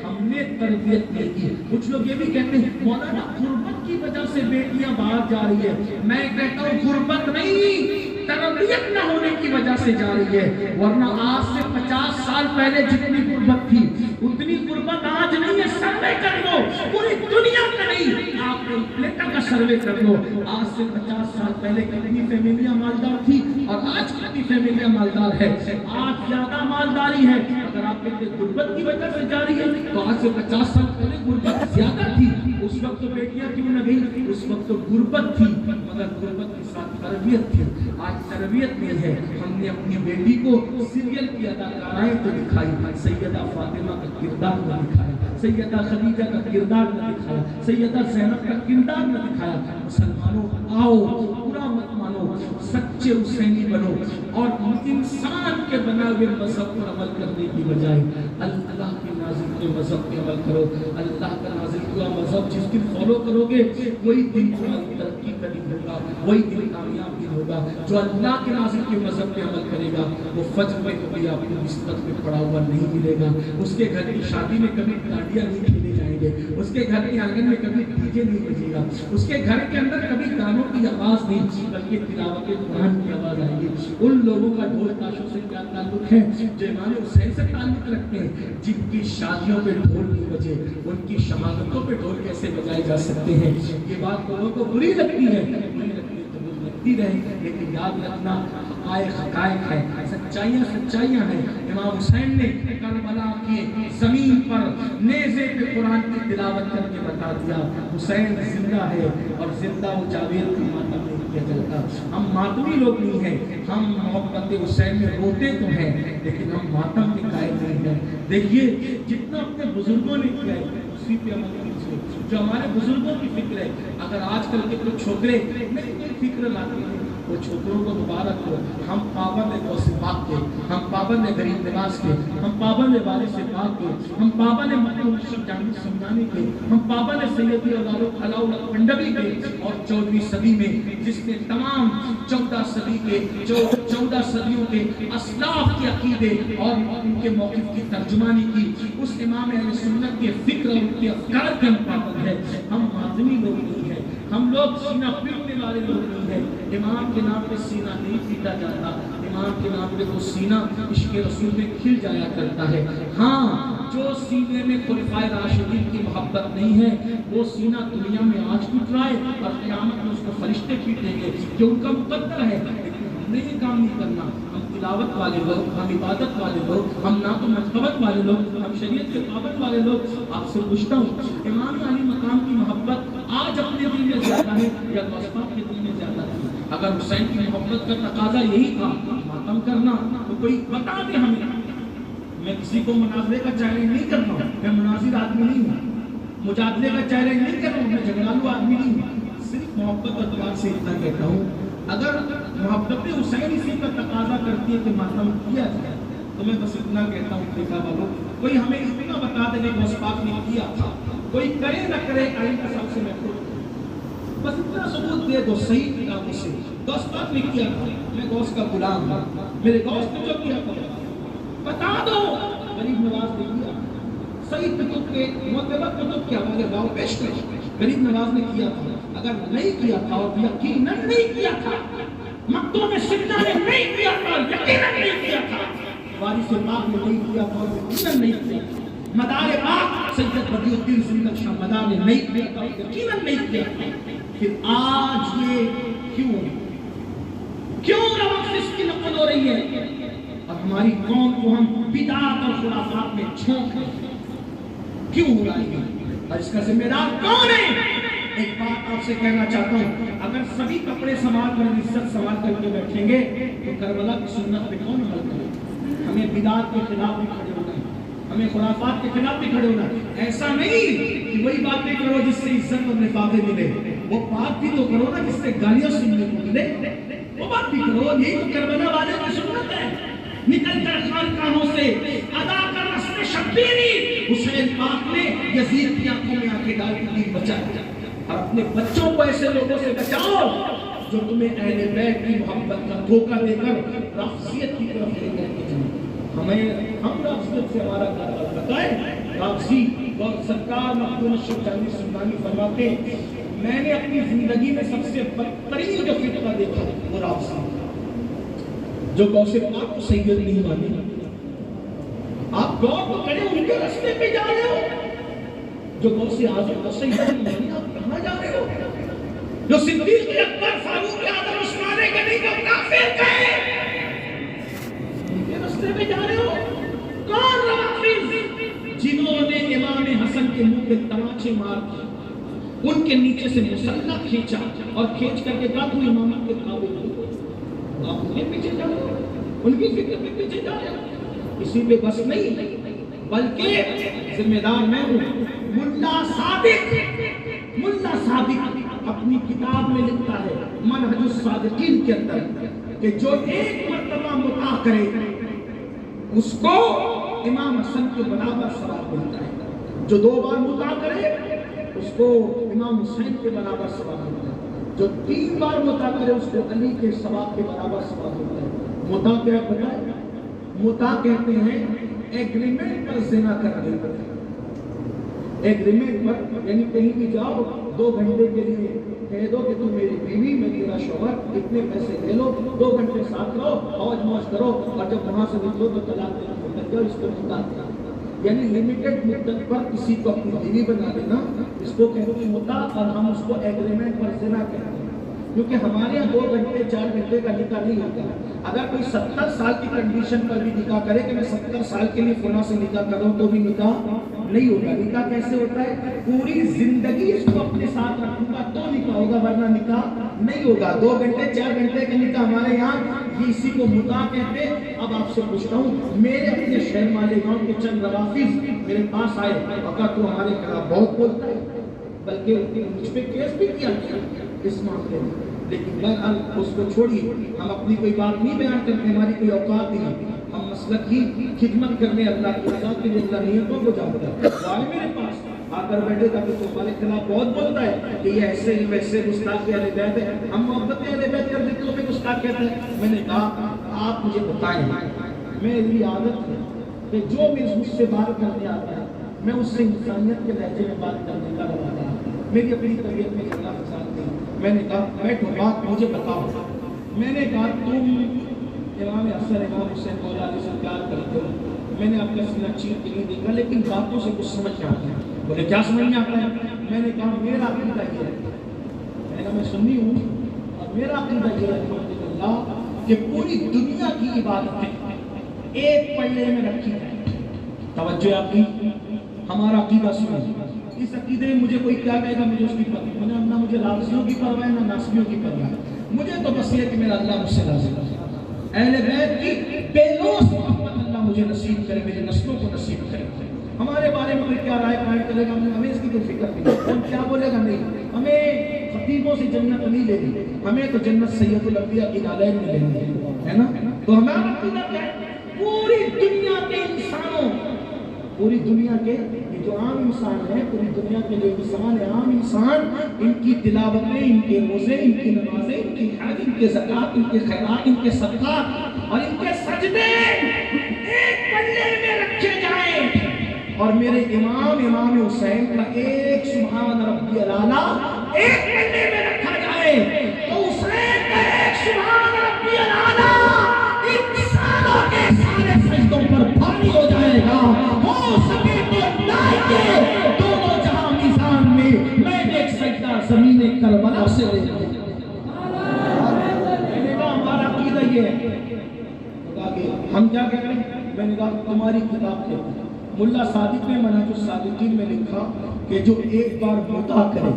ہم نے تربیت نہیں کی۔ کچھ لوگ یہ بھی کہتے ہیں مولانا غربت کی وجہ سے بیٹیاں باہر جا رہی ہے۔ میں کہتا ہوں غربت نہیں، تربیت نہ ہونے کی وجہ سے جا رہی ہے، ورنہ آج سے 50 سال پہلے جتنی غربت تھی اتنی غربت آج نہیں ہے۔ سروے کر لو، پوری دنیا کا نہیں، آپ پلیٹا کا سروے کر لو، آج سے 50 سال پہلے کتنی فیملیاں مالدار تھی اور آج کتنی فیملیاں مالدار ہے؟ آج زیادہ مالداری ہے۔ اگر آپ کہتے ہیں غربت کی وجہ سے جا رہی ہے تو آج سے 50 سال پہلے غربت زیادہ تھی، اس وقت تو بیٹیاں کیوں نہ گئی؟ اس وقت تو غربت تھی مگر غربت کے ساتھ تربیت تھی۔ آج تربیت نہیں ہے۔ ہم نے اپنی بیٹی کو سیریل کی اداکارائیں تو دکھائی، سیدہ فاطمہ کا کردار نہ دکھایا، سیدہ خدیجہ کا کردار نہ دکھایا، سیدہ زینب کا کردار نہ دکھایا۔ مسلمانوں آؤ، برا مت مانو، سچے حسینی بنو اور انسان کے بنا ہوئے مذہب پر عمل کرنے کی بجائے اللہ کے نازل کے مذہب پہ عمل کرو۔ اللہ کا نازل ہوا مذہب جس دن فالو کرو گے وہی دن تمہاری ترقی کا دن ہوگا، وہی دن کامیاب دن ہوگا۔ جو اللہ کے نازل کے مذہب پہ عمل کرے گا وہ فجر میں کبھی آپ کو بستر پہ پڑا ہوا نہیں ملے گا، اس کے گھر کی شادی میں کبھی ڈانڈیاں نہیں کھیلے جائیں گے، اس کے گھر کے آنگن میں کبھی ڈی جے نہیں بجے گا، اس کے گھر کے اندر کبھی گانوں کی آواز نہیں بلکہ تلاوت قرآن کی آواز آئے گی۔ ان لوگوں کا ڈھول تاشوں سے کیا تعلق ہے جو امام حسین سے تعلق رکھتے ہیں؟ جن کی شادیوں پہ ڈھول نہیں بجے ان کی شہادتوں پہ ڈھول کیسے بجائے جا سکتے ہیں؟ یہ بات لوگوں کو بری لگتی ہے، رہے، لیکن یاد رکھنا حقائق ہے، سچائیاں ہیں۔ امام حسین نے کربلا کی زمین پر نیزے پہ قرآن کی تلاوت کر کے بتا دیا حسین زندہ ہے اور زندہ وہ جاوید کا ماتم نہیں کیا جاتا۔ ہم ماتمی لوگ نہیں ہیں، ہم محبت حسین میں روتے تو ہیں لیکن ہم ماتم کے قائل نہیں ہیں۔ دیکھیے جتنا اپنے بزرگوں نے کیا ہے اسی پہ عمل کیجیے، جو ہمارے بزرگوں کی فکر ہے۔ اگر آج کل کے کچھ چھوکرے نئی نئی فکر لاتے ہیں وہ چھوکروں کو مبارک ہو، ہم پابند ہیں غوث پاک کے، ہم پابند ہیں غریب نواز کے، ہم پابند ہیں وارث پاک کے، ہم پابند ہیں مطلب سمجھانے کے، ہم پابند ہیں سیدی علاؤ پنڈوی کے۔ اور 14ویں صدی میں جس نے تمام 14 صدیوں کے اسلاف کے عقیدے اور ان کے موقف کی ترجمانی کی، اس امام اہل سنت کے فکر اور ان کے افکار کے ہم پابند ہیں۔ ہم ماتمی لوگ نہیں ہیں، ہم لوگ سینہ پیٹنے والے لوگ نہیں ہیں۔ امام کے نام پہ سینہ نہیں پیٹا جاتا، امام کے نام پہ تو سینہ عشق رسول میں کھل جایا کرتا ہے۔ ہاں جو سینے میں خلفائے راشدین کی محبت نہیں ہے وہ سینہ دنیا میں آج ٹوٹ رہا ہے اور قیامت میں اس کو فرشتے پیٹیں گے جو ان کا مقدر ہے۔ لیکن ہم نے یہ کام نہیں کرنا، ہم تلاوت والے لوگ، ہم عبادت والے لوگ، ہم نعت و منقبت والے لوگ، ہم شریعت کے پابند والے لوگ۔ آپ سے پوچھتا ہوں امام علی مقام کی محبت آج اپنے دل میں زیادہ ہے یا غوث پاک کے دل میں زیادہ ہے؟ اگر حسین کی محبت کا تقاضا یہی تھا ماتم کرنا تو کوئی بتا دے ہمیں. میں کسی کو مناظرے کا چیلنج نہیں کرتا ہوں, میں مناظر آدمی نہیں ہوں, مجادلے کا چیلنج نہیں کر رہا ہوں, میں جھگڑالو آدمی نہیں ہوں. صرف محبت اعتبار سے اتنا کہتا ہوں, اگر محبت حسین اسی کا تقاضا کرتی ہے کہ ماتم کیا جائے تو میں بس اتنا کہتا ہوں دیکھا والوں کوئی ہمیں اتنا بتا دے کہ غوث پاک نے کیا تھا, کوئی کرے نہ کرے آئین کا سب سے محفوظ بس اتنا ثبوت دے دو صحیح کتابوں سے. غوث پاک نے کیا تھا, میں غوث کا غلام ہوں, میرے غوث نے جو کیا تھا بتا دو. غریب نواز نے کیا صحیح کتب کے معتبر کتب کے حوالے گاؤں پیش کرے. غریب نواز نے کیا تھا, اگر نہیں کیا تھا اور یقیناً نہیں کیا تھا, مکتوم سکھنا نے نہیں کیا تھا اور یقیناً نہیں کیا تھا, وارث پاک نے نہیں کیا تھا اور یقیناً نہیں کیا تھا, مدار پاک سید بدیع الدین زندہ شاہ مدار نے نہیں کیا تھا اور یقیناً نہیں کیا تھا. پھر آج یہ کیوں روافظ کی نقل ہو رہی ہے اور ہماری قوم کو ہم بدعات اور خرافات میں جھونک رہے ہیں, کیوں ہو رہا ہے اور اس کا ذمہ دار کون ہے؟ ایک بات آپ سے کہنا چاہتا ہوں, اگر سبھی کپڑے سنبھال کر عزت سنبھال کر کے بیٹھیں گے تو کربلا کی سنت پہ کون عمل کرے؟ ہمیں بدعات کے خلاف بھی کھڑے ہونا ہے, ہمیں خرافات کے خلاف بھی کھڑے ہونا ہے. ایسا نہیں کہ وہی باتیں کرو جس سے عزت اور نفاذ ملے, وہ بات بھی تو کرو نا جس سے گالیاں سننے کو ملے, وہ بات بھی کرو. یہی تو کربلا والے کی سنت ہے. نکل کر خانقاہوں سے ادا کر رسم شبیری, حسین پاک نے یزید کی آنکھوں میں آنکھیں ڈال کے دین بچایا. اور اپنے بچوں کو ایسے لوگوں سے بچاؤ جو تمہیں اہل بیت کی محبت کا دھوکہ دے کر رافضیت کی طرف لے کر کے جائیں. ہم رافضیت سے ہمارا کیا بتائیں. رافضی اور سرکار مخدوم الشیخ جانی سلطانی فرماتے ہیں میں نے اپنی زندگی میں سب سے بدترین جو فرقہ دیکھا وہ رافضی جو غوث پاک کو سید نہیں مانے. آپ غور تو کریں ان کے راستے پہ جا رہے ہو. جو غوث اعظم کو سید نہیں مانے آپ کہاں جا رہے ہو؟ جو صدیق اکبر فاروق اعظم عثمان غنی کو کافر کہے ان کے راستے پہ جا رہے ہو. کون روافظ جنہوں نے امام حسن کے منہ پہ تماچے مار کے ان کے نیچے سے مسلح کھینچا اور کھینچ کر کے کہا تو امامت کے قابل ہو, آپ ان کے پیچھے جا رہے ہو, ان کی فکر کے پیچھے جا رہے ہو. اسی پہ بس نہیں بلکہ ذمہ دار میں ہوں. ملا صادق اپنی کتاب میں لکھتا ہے منہج الصادقین کے اندر کہ جو ایک مرتبہ مطاع کرے اس کو امام حسن کے برابر ثواب ملتا ہے, جو 2 بار مطاع کرے اس کو امام حسین کے برابر ثواب ملتا ہے, جو 3 بار مطاع کرے اس کو علی کے ثواب کے برابر ثواب ملتا ہے. مطاع کیا بتائیں؟ مطاع کہتے ہیں ایگریمنٹ پر زنا کرنے پر. ایگریمنٹ پر یعنی کہیں بھی جاؤ 2 گھنٹے کے لیے کہہ دو کہ تم میری بیوی میں تیرا شوہر اتنے پیسے لے لو, 2 گھنٹے ساتھ رہو, موج موج کرو, اور جب وہاں سے نکلو تو طلاق دینا مدت جاؤ. اس کو مطاع یعنی لمیٹڈ مدت پر کسی کو اپنی بیوی بنا دینا, اس کو کہتے ہیں مطاع. اور ہم اس کو ایگریمنٹ پر زنا کہتے ہیں کیونکہ ہمارے یہاں 2 گھنٹے 4 گھنٹے کا نکاح نہیں ہوتا. اگر کوئی 70 سال کی کنڈیشن پر بھی نکاح کرے کہ میں 70 سال کے لیے فلاں سے نکاح کر رہا ہوں تو بھی نکاح نہیں ہوگا. نکاح کیسے ہوتا ہے؟ پوری زندگی اس کو اپنے ساتھ رکھوں گا تو نکاح ہوگا, ورنہ نکاح نہیں ہوگا. 2 گھنٹے 4 گھنٹے کا نکاح ہمارے یہاں یہ اسی کو مطاع کہتے ہیں. اب آپ سے پوچھتا ہوں, میرے اپنے شہر مالیگاؤں کے چند روافظ میرے پاس آئے, اگر تو ہمارے خلاف بہت بولتا ہے بلکہ مجھ پہ کیس بھی کیا اس معاملے میں, لیکن بہرحال اس کو چھوڑیے, ہم اپنی کوئی بات نہیں بیان کرتے, ہماری کوئی اوقات نہیں. ہم مسلک کی خدمت کرنے اللہ کی رضا کے لیے اللہ نیتوں کو جانتا ہے. آئے میرے پاس آ کر بیٹھے تھا کہ تمہارے خلاف بہت بولتا ہے کہ یہ ایسے ہی ویسے گستاخ اہل بیت ہے, ہم محبت اہل بیت کر دیتے ہمیں گستاخ کہتے ہیں. میں نے کہا آپ مجھے بتائیں, میری عادت ہے کہ جو مجھ سے بات کرنے آتا ہے میں اس سے انسانیت کے لہجے میں بات کرنے کا رہا. میری اپنی طبیعت میں اللہ فساد نہیں. میں نے کہا بیٹھو بات مجھے بتاؤ. میں نے کہا تم امام حسن امام حسین مولا علی سے پیار کرتے ہو, میں نے آپ کا سینہ چیر کے نہیں دیکھا لیکن باتوں سے کچھ سمجھ میں آتا ہے. بولے کیا سمجھ میں آتا ہے؟ میں نے کہا میرا عقیدہ یہ ہے, میں سنی ہوں اور میرا عقیدہ یہ ہے الحمدللہ کہ پوری دنیا کی عبادتیں ایک پلڑے میں رکھی جائیں. توجہ آپ کی, ہمارا عقیدہ سنیں. اس عقیدے میں مجھے کوئی کیا کہے گا مجھے اس کی پرواہ نہیں, نہ مجھے رافضیوں کی پرواہ ہے نہ ناصبیوں کی پرواہ ہے, مجھے تو بس یہ کہ میرا اللہ مجھ سے راضی ہو، اہل بیت کی بے لوث محبت اللہ مجھے نصیب کرے، میری نسلوں کو نصیب کرے۔ ہمارے بارے میں کوئی کیا رائے قائم کرے گا ہمیں اس کی کوئی فکر نہیں، کون کیا بولے گا نہیں، ہمیں خطیبوں سے جنت نہیں لینی، ہمیں تو جنت سید الانبیاء کی نالین میں لینی ہے نا۔ تو ہمارا عقیدہ کیا ہے؟ پوری دنیا کے انسانوں، پوری دنیا کے جو عام انسان ہے، پوری دنیا کے جو انسان ہے، عام انسان، ان کی تلاوتیں، ان کے روزے، ان کی نمازیں، ان کی حج، ان کے زکات، ان کے خیرات، ان کے صدقات اور ان کے سجدے ایک پلے میں رکھے جائیں اور میرے امام حسین کا ایک سبحان ربی الاعلیٰ ایک پلے میں رکھا جائے تو حسین کا ایک سبحان ربی الاعلیٰ انسانوں کے سارے سجدوں پر بھاری ہو جائے گا۔ ہو سکے تو لائیے دونوں جہاں میزان میں، میں نے ایک سجدہ زمین کربلا سے لے لیا۔ میں نے کہا ہمارا عقیدہ یہ ہے، ہم کیا کہہ رہے ہیں؟ میں نے کہا تمہاری کتاب کے ملا صادق نے منہج الصادقین میں لکھا کہ جو ایک بار متع کرے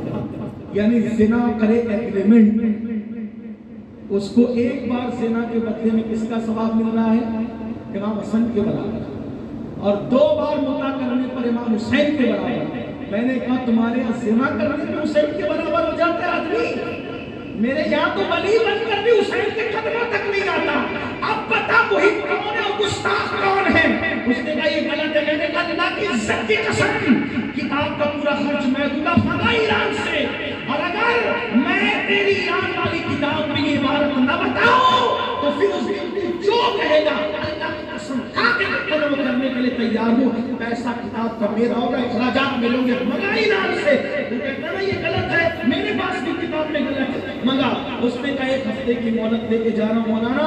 یعنی زنا کرے ایگریمنٹ، اس کو ایک بار زنا کے بدلے میں کس کا ثواب مل رہا ہے؟ امام حسن کے برابر، اور 2 بار متع کرنے پر امام حسین کے برابر۔ میں نے کہا تمہارے زنا کرنے پر حسین کے برابر ہو جاتا ہے آدمی، میرے یہاں تو ولی بن کر بھی حسین کے قدموں تک نہیں آتا۔ اب بتا وہی کون ہے اور گستاخ کون ہے؟ اس نے کہا یہ غلط ہے۔ میں نے کہا اللہ کی عزت کی قسم، کتاب کا پورا خرچ میں دوں گا فنا ایران سے، اور اگر میں تیری ایران والی کتاب میں یہ عبارت نہ بتاؤں تو پھر اس دن تو جو کہے گا اللہ کی قسم کھا کے قدم کرنے کے لیے تیار ہوں، پیسہ کتاب کا میرا ہوگا، اخراجات ملیں گے فنا ایران سے۔ وہ کہتا نا یہ غلط ہے، میرے پاس بھی کتاب میں غلط ہے منگا۔ اس نے کہا 1 ہفتے کی مہلت لے کے جا رہا ہوں مولانا،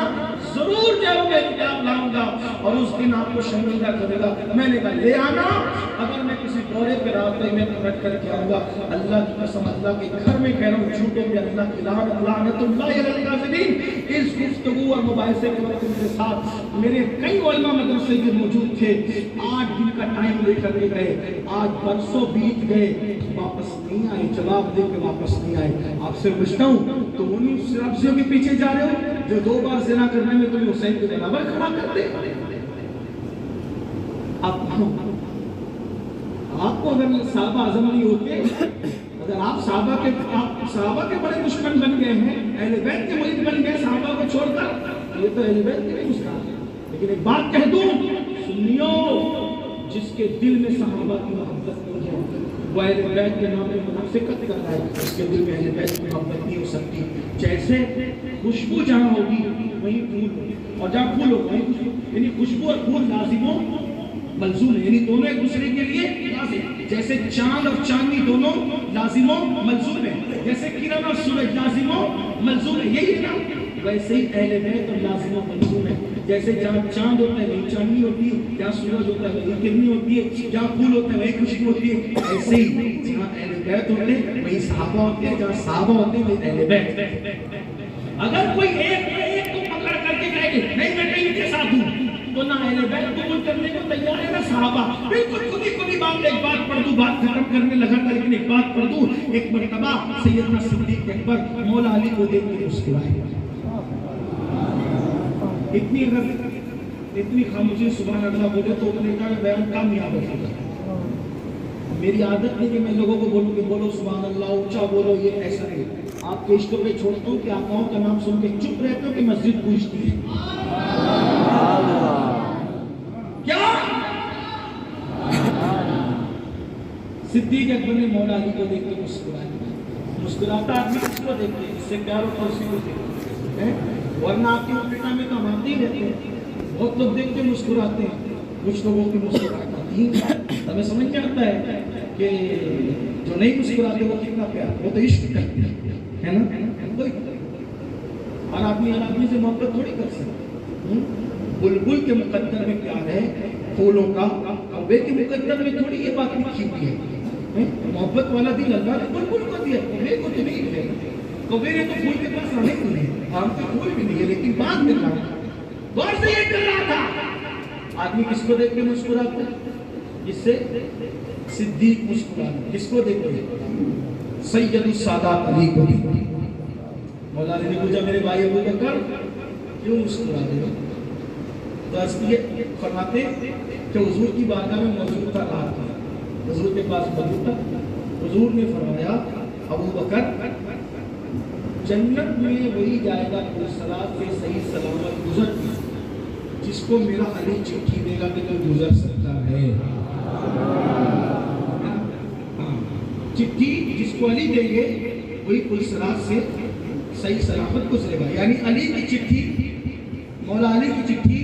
ضرور جاؤں گا کتاب لاؤں گا اور اس دن آپ کو شرمندہ کرے گا۔ میں نے کہا لے آنا، اگر میں کسی دورے پہ راستے میں پلٹ کر کے آؤں گا، اللہ کی قسم اللہ کے گھر میں کہہ رہا ہوں جھوٹوں پہ اللہ کی لعنت اللہ علی الکاذبین۔ اس گفتگو اور مباحثے کے وقت میرے ساتھ میرے کئی علماء مدرسے کے موجود تھے، 8 دن کا ٹائم لے کر کے گئے، آج برسوں بیت گئے، واپس نہیں آئے، جواب دے کے واپس نہیں آئے۔ آپ سے پوچھتا ہوں تو انہیں سرابزیوں کے پیچھے جا رہے ہو جو 2 بار زنا کرنے میں تمہیں حسین کے برابر کھڑا کرتے؟ آپ کو اگر صحابہ اعظم نہیں ہوتے، اگر آپ صحابہ کے بڑے دشمن بن گئے ہیں، اہل بیت کے مرید بن گئے صحابہ کو چھوڑ کر، یہ تو اہل بیت کے نہیں مسکرات ہے۔ لیکن ایک بات کہہ دوں سنیو، جس کے دل میں صحابہ کی محبت نہیں ہے وہ اہل بیت کے نام میں منافقت کر رہا ہے، اس کے دل میں اہل بیت کی محبت نہیں ہو سکتی۔ جیسے خوشبو جہاں ہوگی وہیں پھول ہوگی، اور جہاں پھول ہوگا وہیں خوشبو، یعنی خوشبو اور پھول لازم و ملزوم ہے، یعنی دونوں ایک دوسرے کے لیے لازم، جیسے چاند اور چاندنی دونوں لازم و ملزوم ہے، جیسے کرن اور سورج لازم و ملزوم ہے، یہی ہے نا، ویسے ہی اہل بیت اور لازم و ملزوم ہے۔ جیسے جہاں چاند ہوتا ہے وہیں چاندنی ہوتی ہے، جہاں سورج ہوتا ہے وہیں کرنی ہوتی ہے، جہاں پھول ہوتا ہے وہیں خوشبو ہوتی ہے، ایسے ہی جہاں اہل بیت ہوتے ہیں وہیں صحابہ ہوتے ہیں، جہاں صحابہ ہوتے ہیں وہیں اہل بیت۔ اگر کوئی ایک کو پکڑ کر کے کہے کہ نہیں میں کہیں کے ساتھ ہوں تو نہ اہل بیت قبول کرنے کو تیار ہے نہ صحابہ۔ بالکل خودی بات، ایک بات پڑھ دوں، بات ختم کرنے لگا تھا لیکن ایک بات پڑھ دوں۔ ایک مرتبہ سیدنا صدیق اکبر مولا علی کو دیکھ کے مسکرائے، اتنی خاموشی سبحان اللہ بولے تو انہوں نے کہا بیان کامیاب ہوگا۔ میری عادت نہیں کہ میں لوگوں کو بولوں کہ بولو سبحان اللہ اونچا بولو، یہ ایسا نہیں۔ آپ کے عشق پہ چھوڑتا ہوں کہ آقاؤں کا نام سن کے چپ رہتے ہو کہ مسجد گونجتی ہے؟ کیا صدیق اکبر نے مولا علی کو دیکھ کے مسکرایا؟ مسکراتا آدمی کس کو دیکھتے ہیں؟ اس سے پیار ہوتا ہے اسی کو دیکھتے ہیں، ورنہ آپ کے پیٹا میں تو ہم آتے ہی رہتے ہیں، بہت لوگ دیکھ کے مسکراتے ہیں، کچھ لوگوں کی مسکراہٹ آتی ہے، ہمیں سمجھ میں آتا ہے کہ جو نہیں مسکراتے وہ کتنا پیار، وہ تو عشق کرتے ہیں، ہے نا؟ کوئی اور آدمی سے محبت تھوڑی کر سکتے۔ بلبل کے مقدر میں پیار ہے پھولوں کا، کوے کے مقدر میں تھوڑی یہ بات لکھی ہوئی ہے۔ محبت والا دل اللہ نے بلبل کو دیا، کوے کو تو نہیں دیا۔ کوے نے تو پھول کے پاس آنے کو نہیں، آم کا پھول بھی نہیں ہے، لیکن بات کر رہا تھا، غور سے یہ کر رہا تھا۔ آدمی کس کو دیکھ کے مسکراتا ہے؟ جس سے صدیق مسکراتا ہے۔ کس کو دیکھ کے؟ سید السادات علی کو دیکھ کے۔ مولا علی نے پوچھا میرے بھائی ابو بکر کیوں مسکرا رہے ہو؟ تو عرض کیے فرماتے کہ حضور کی بارگاہ میں موجود تھا رات میں، حضور کے پاس موجود تھا، حضور نے فرمایا ابو بکر جنت میں وہی جائے گا پرصلاۃ سے صحیح سلامت گزر جس کو میرا علی چٹھی دے گا کہ تو گزر سکتا ہے۔ چٹھی جس کو علی دیں گے وہی پرصلاۃ سے صحیح سلامت گزرے گا، یعنی علی کی چٹھی، مولا علی کی چٹھی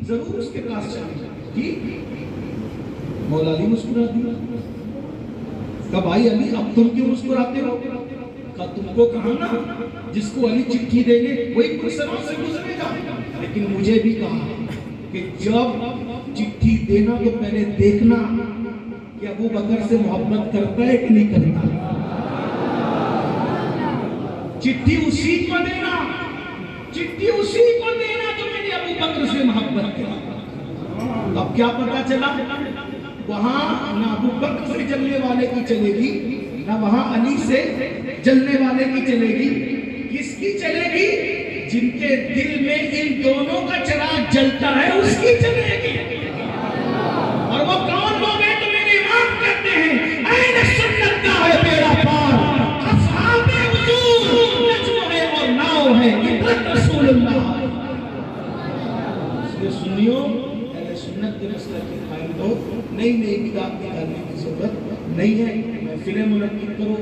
ضرور اس کے پاس چلے گی۔ ٹھیک، مولا علی مسکرا دیا، کہا بھائی علی اب تم کیوں مسکراتے ہو؟ کہا تم کو کہا نا جس کو علی چٹھی دیں گے وہی پرصلاۃ سے گزرے گا، لیکن مجھے بھی کہا کہ جب چٹھی دینا تو پہلے دیکھنا کہ ابو بکر سے محبت کرتا ہے کہ نہیں کرتا۔ چٹھی اسی کو دینا، چٹھی اسی کو دینا جو میری ابو بکر سے محبت کرتا۔ اب کیا پتا چلا؟ وہاں نہ ابو بکر سے جلنے والے کی چلے گی، نہ وہاں علی سے جلنے والے کی چلے گی، کس کی چلے گی؟ جن کے دل میں ان دونوں کا چراغ جلتا ہے اس کی چلے گی۔ اور وہ کون لوگ ہیں تو میرے امام کہتے ہیں اہل سنت کا ہے میرا پار، اصحاب حضور نجم ہے اور ناؤ ہے، عبرت رسول اللہ۔ اس لیے سنیو اہل سنت کے مسلک کے قائم دو، نئی نئی بدعت نکالنے کی ضرورت نہیں ہے۔ محفلیں منعقد کرو،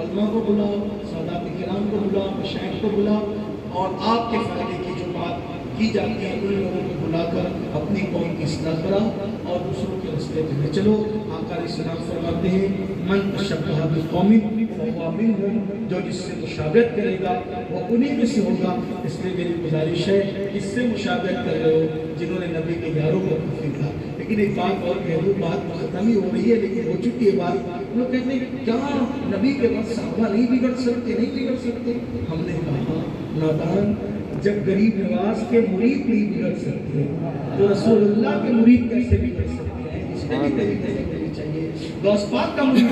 علماء کو بلاؤ، سادات کرام کو بلاؤ، مشائخ کو بلاؤ، اور آپ کے فائدے کی جو بات کی جاتی ہے ان لوگوں کو بلا کر اپنی قوم کی اصلاح کراؤ اور دوسروں کے راستے پہ نہ چلو۔ آقا علیہ السلام فرماتے ہیں من تشبہ بقوم فہو منہم، جو جس سے مشابہت کرے گا وہ انہی میں سے ہوگا۔ اس لیے میری گزارش ہے اس سے مشابہت کر رہے ہو جنہوں نے نبی کے یاروں کو کہا۔ لیکن ایک بات اور کہہ دوں، بات ختم ہی ہو رہی ہے لیکن ہو چکی ہے بات۔ لوگ کہتے ہیں کیا نبی کے بعد صحابہ نہیں بگڑ سکتے، نہیں بگڑ سکتے؟ ہم نے کہا نادان، جب غریب نواز کے مرید نہیں بگڑ سکتے تو رسول اللہ کے مرید کیسے بگڑ سکتے ہیں؟ اس میں بھی طریقے کرنی چاہیے۔ غوث پاک کا مرید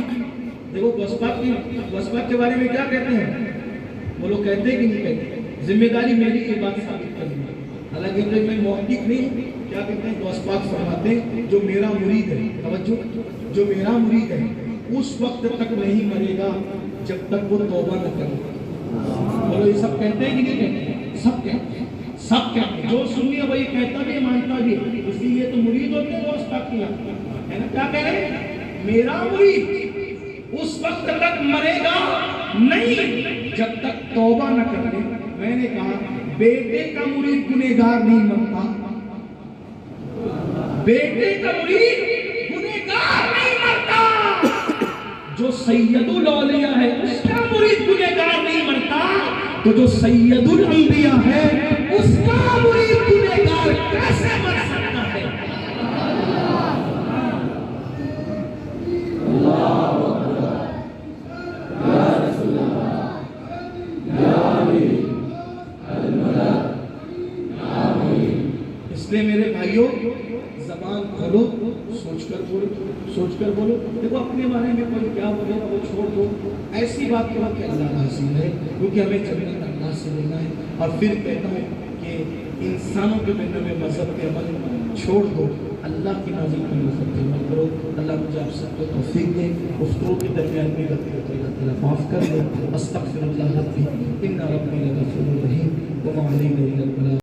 دیکھو، غوث پاک کے بارے میں کیا کہتے ہیں وہ لوگ؟ کہتے ہیں کہ نہیں کہتے؟ ذمہ داری میری یہ بات ثابت کرنی ہے، حالانکہ میں محقق نہیں ہوں۔ کیا کہتے ہیں؟ غوث پاک فرماتے ہیں جو میرا مرید ہے، توجہ، جو میرا مرید ہے اس وقت تک نہیں مرے گا جب تک وہ توبہ نہ کرے۔ بولو یہ سب کہتے ہیں کہ نہیں کہتے؟ سب کہتے ہیں، سب کہتے ہیں۔ جو سنی ہے وہی کہتا بھی مانتا بھی، اسی لیے تو مرید ہوتے ہیں غوث پاک کی، ہے نا؟ کیا کہہ رہے ہیں؟ میرا مرید اس وقت تک مرے گا نہیں جب تک توبہ نہ کر لے۔ میں نے کہا بیٹے کا مرید گنہگار نہیں مرتا، بیٹے کا مرید گنہگار نہیں مرتا، جو سید الاولیاء ہے اس کا مرید گنہگار نہیں مرتا، تو جو سید الانبیاء ہے اس کا مرید گنہگار کیسے مر سکتا ہے؟ اس لیے میرے بھائیوں زبان کھولو، سوچ کر بولو، سوچ کر بولو۔ دیکھو اپنے بارے میں کوئی کیا بولے وہ چھوڑ دو، ایسی بات کرو کہ اللہ ناصر ہے، کیونکہ ہمیں جنت اللہ سے لینا ہے۔ اور پھر کہتا ہوں کہ انسانوں کے بینوں میں مذہب کے عمل چھوڑ دو، اللہ کی نازل کی مذہب کے عمل کرو۔ اللہ مجھے آپ سب کو توفیق دے، گفتگو کے درمیان میں غلطی ہو تو اللہ تعالیٰ معاف کر دے۔ استغفر اللہ ربی ان ربی لغفور رحیم وما علینا الا البلاغ۔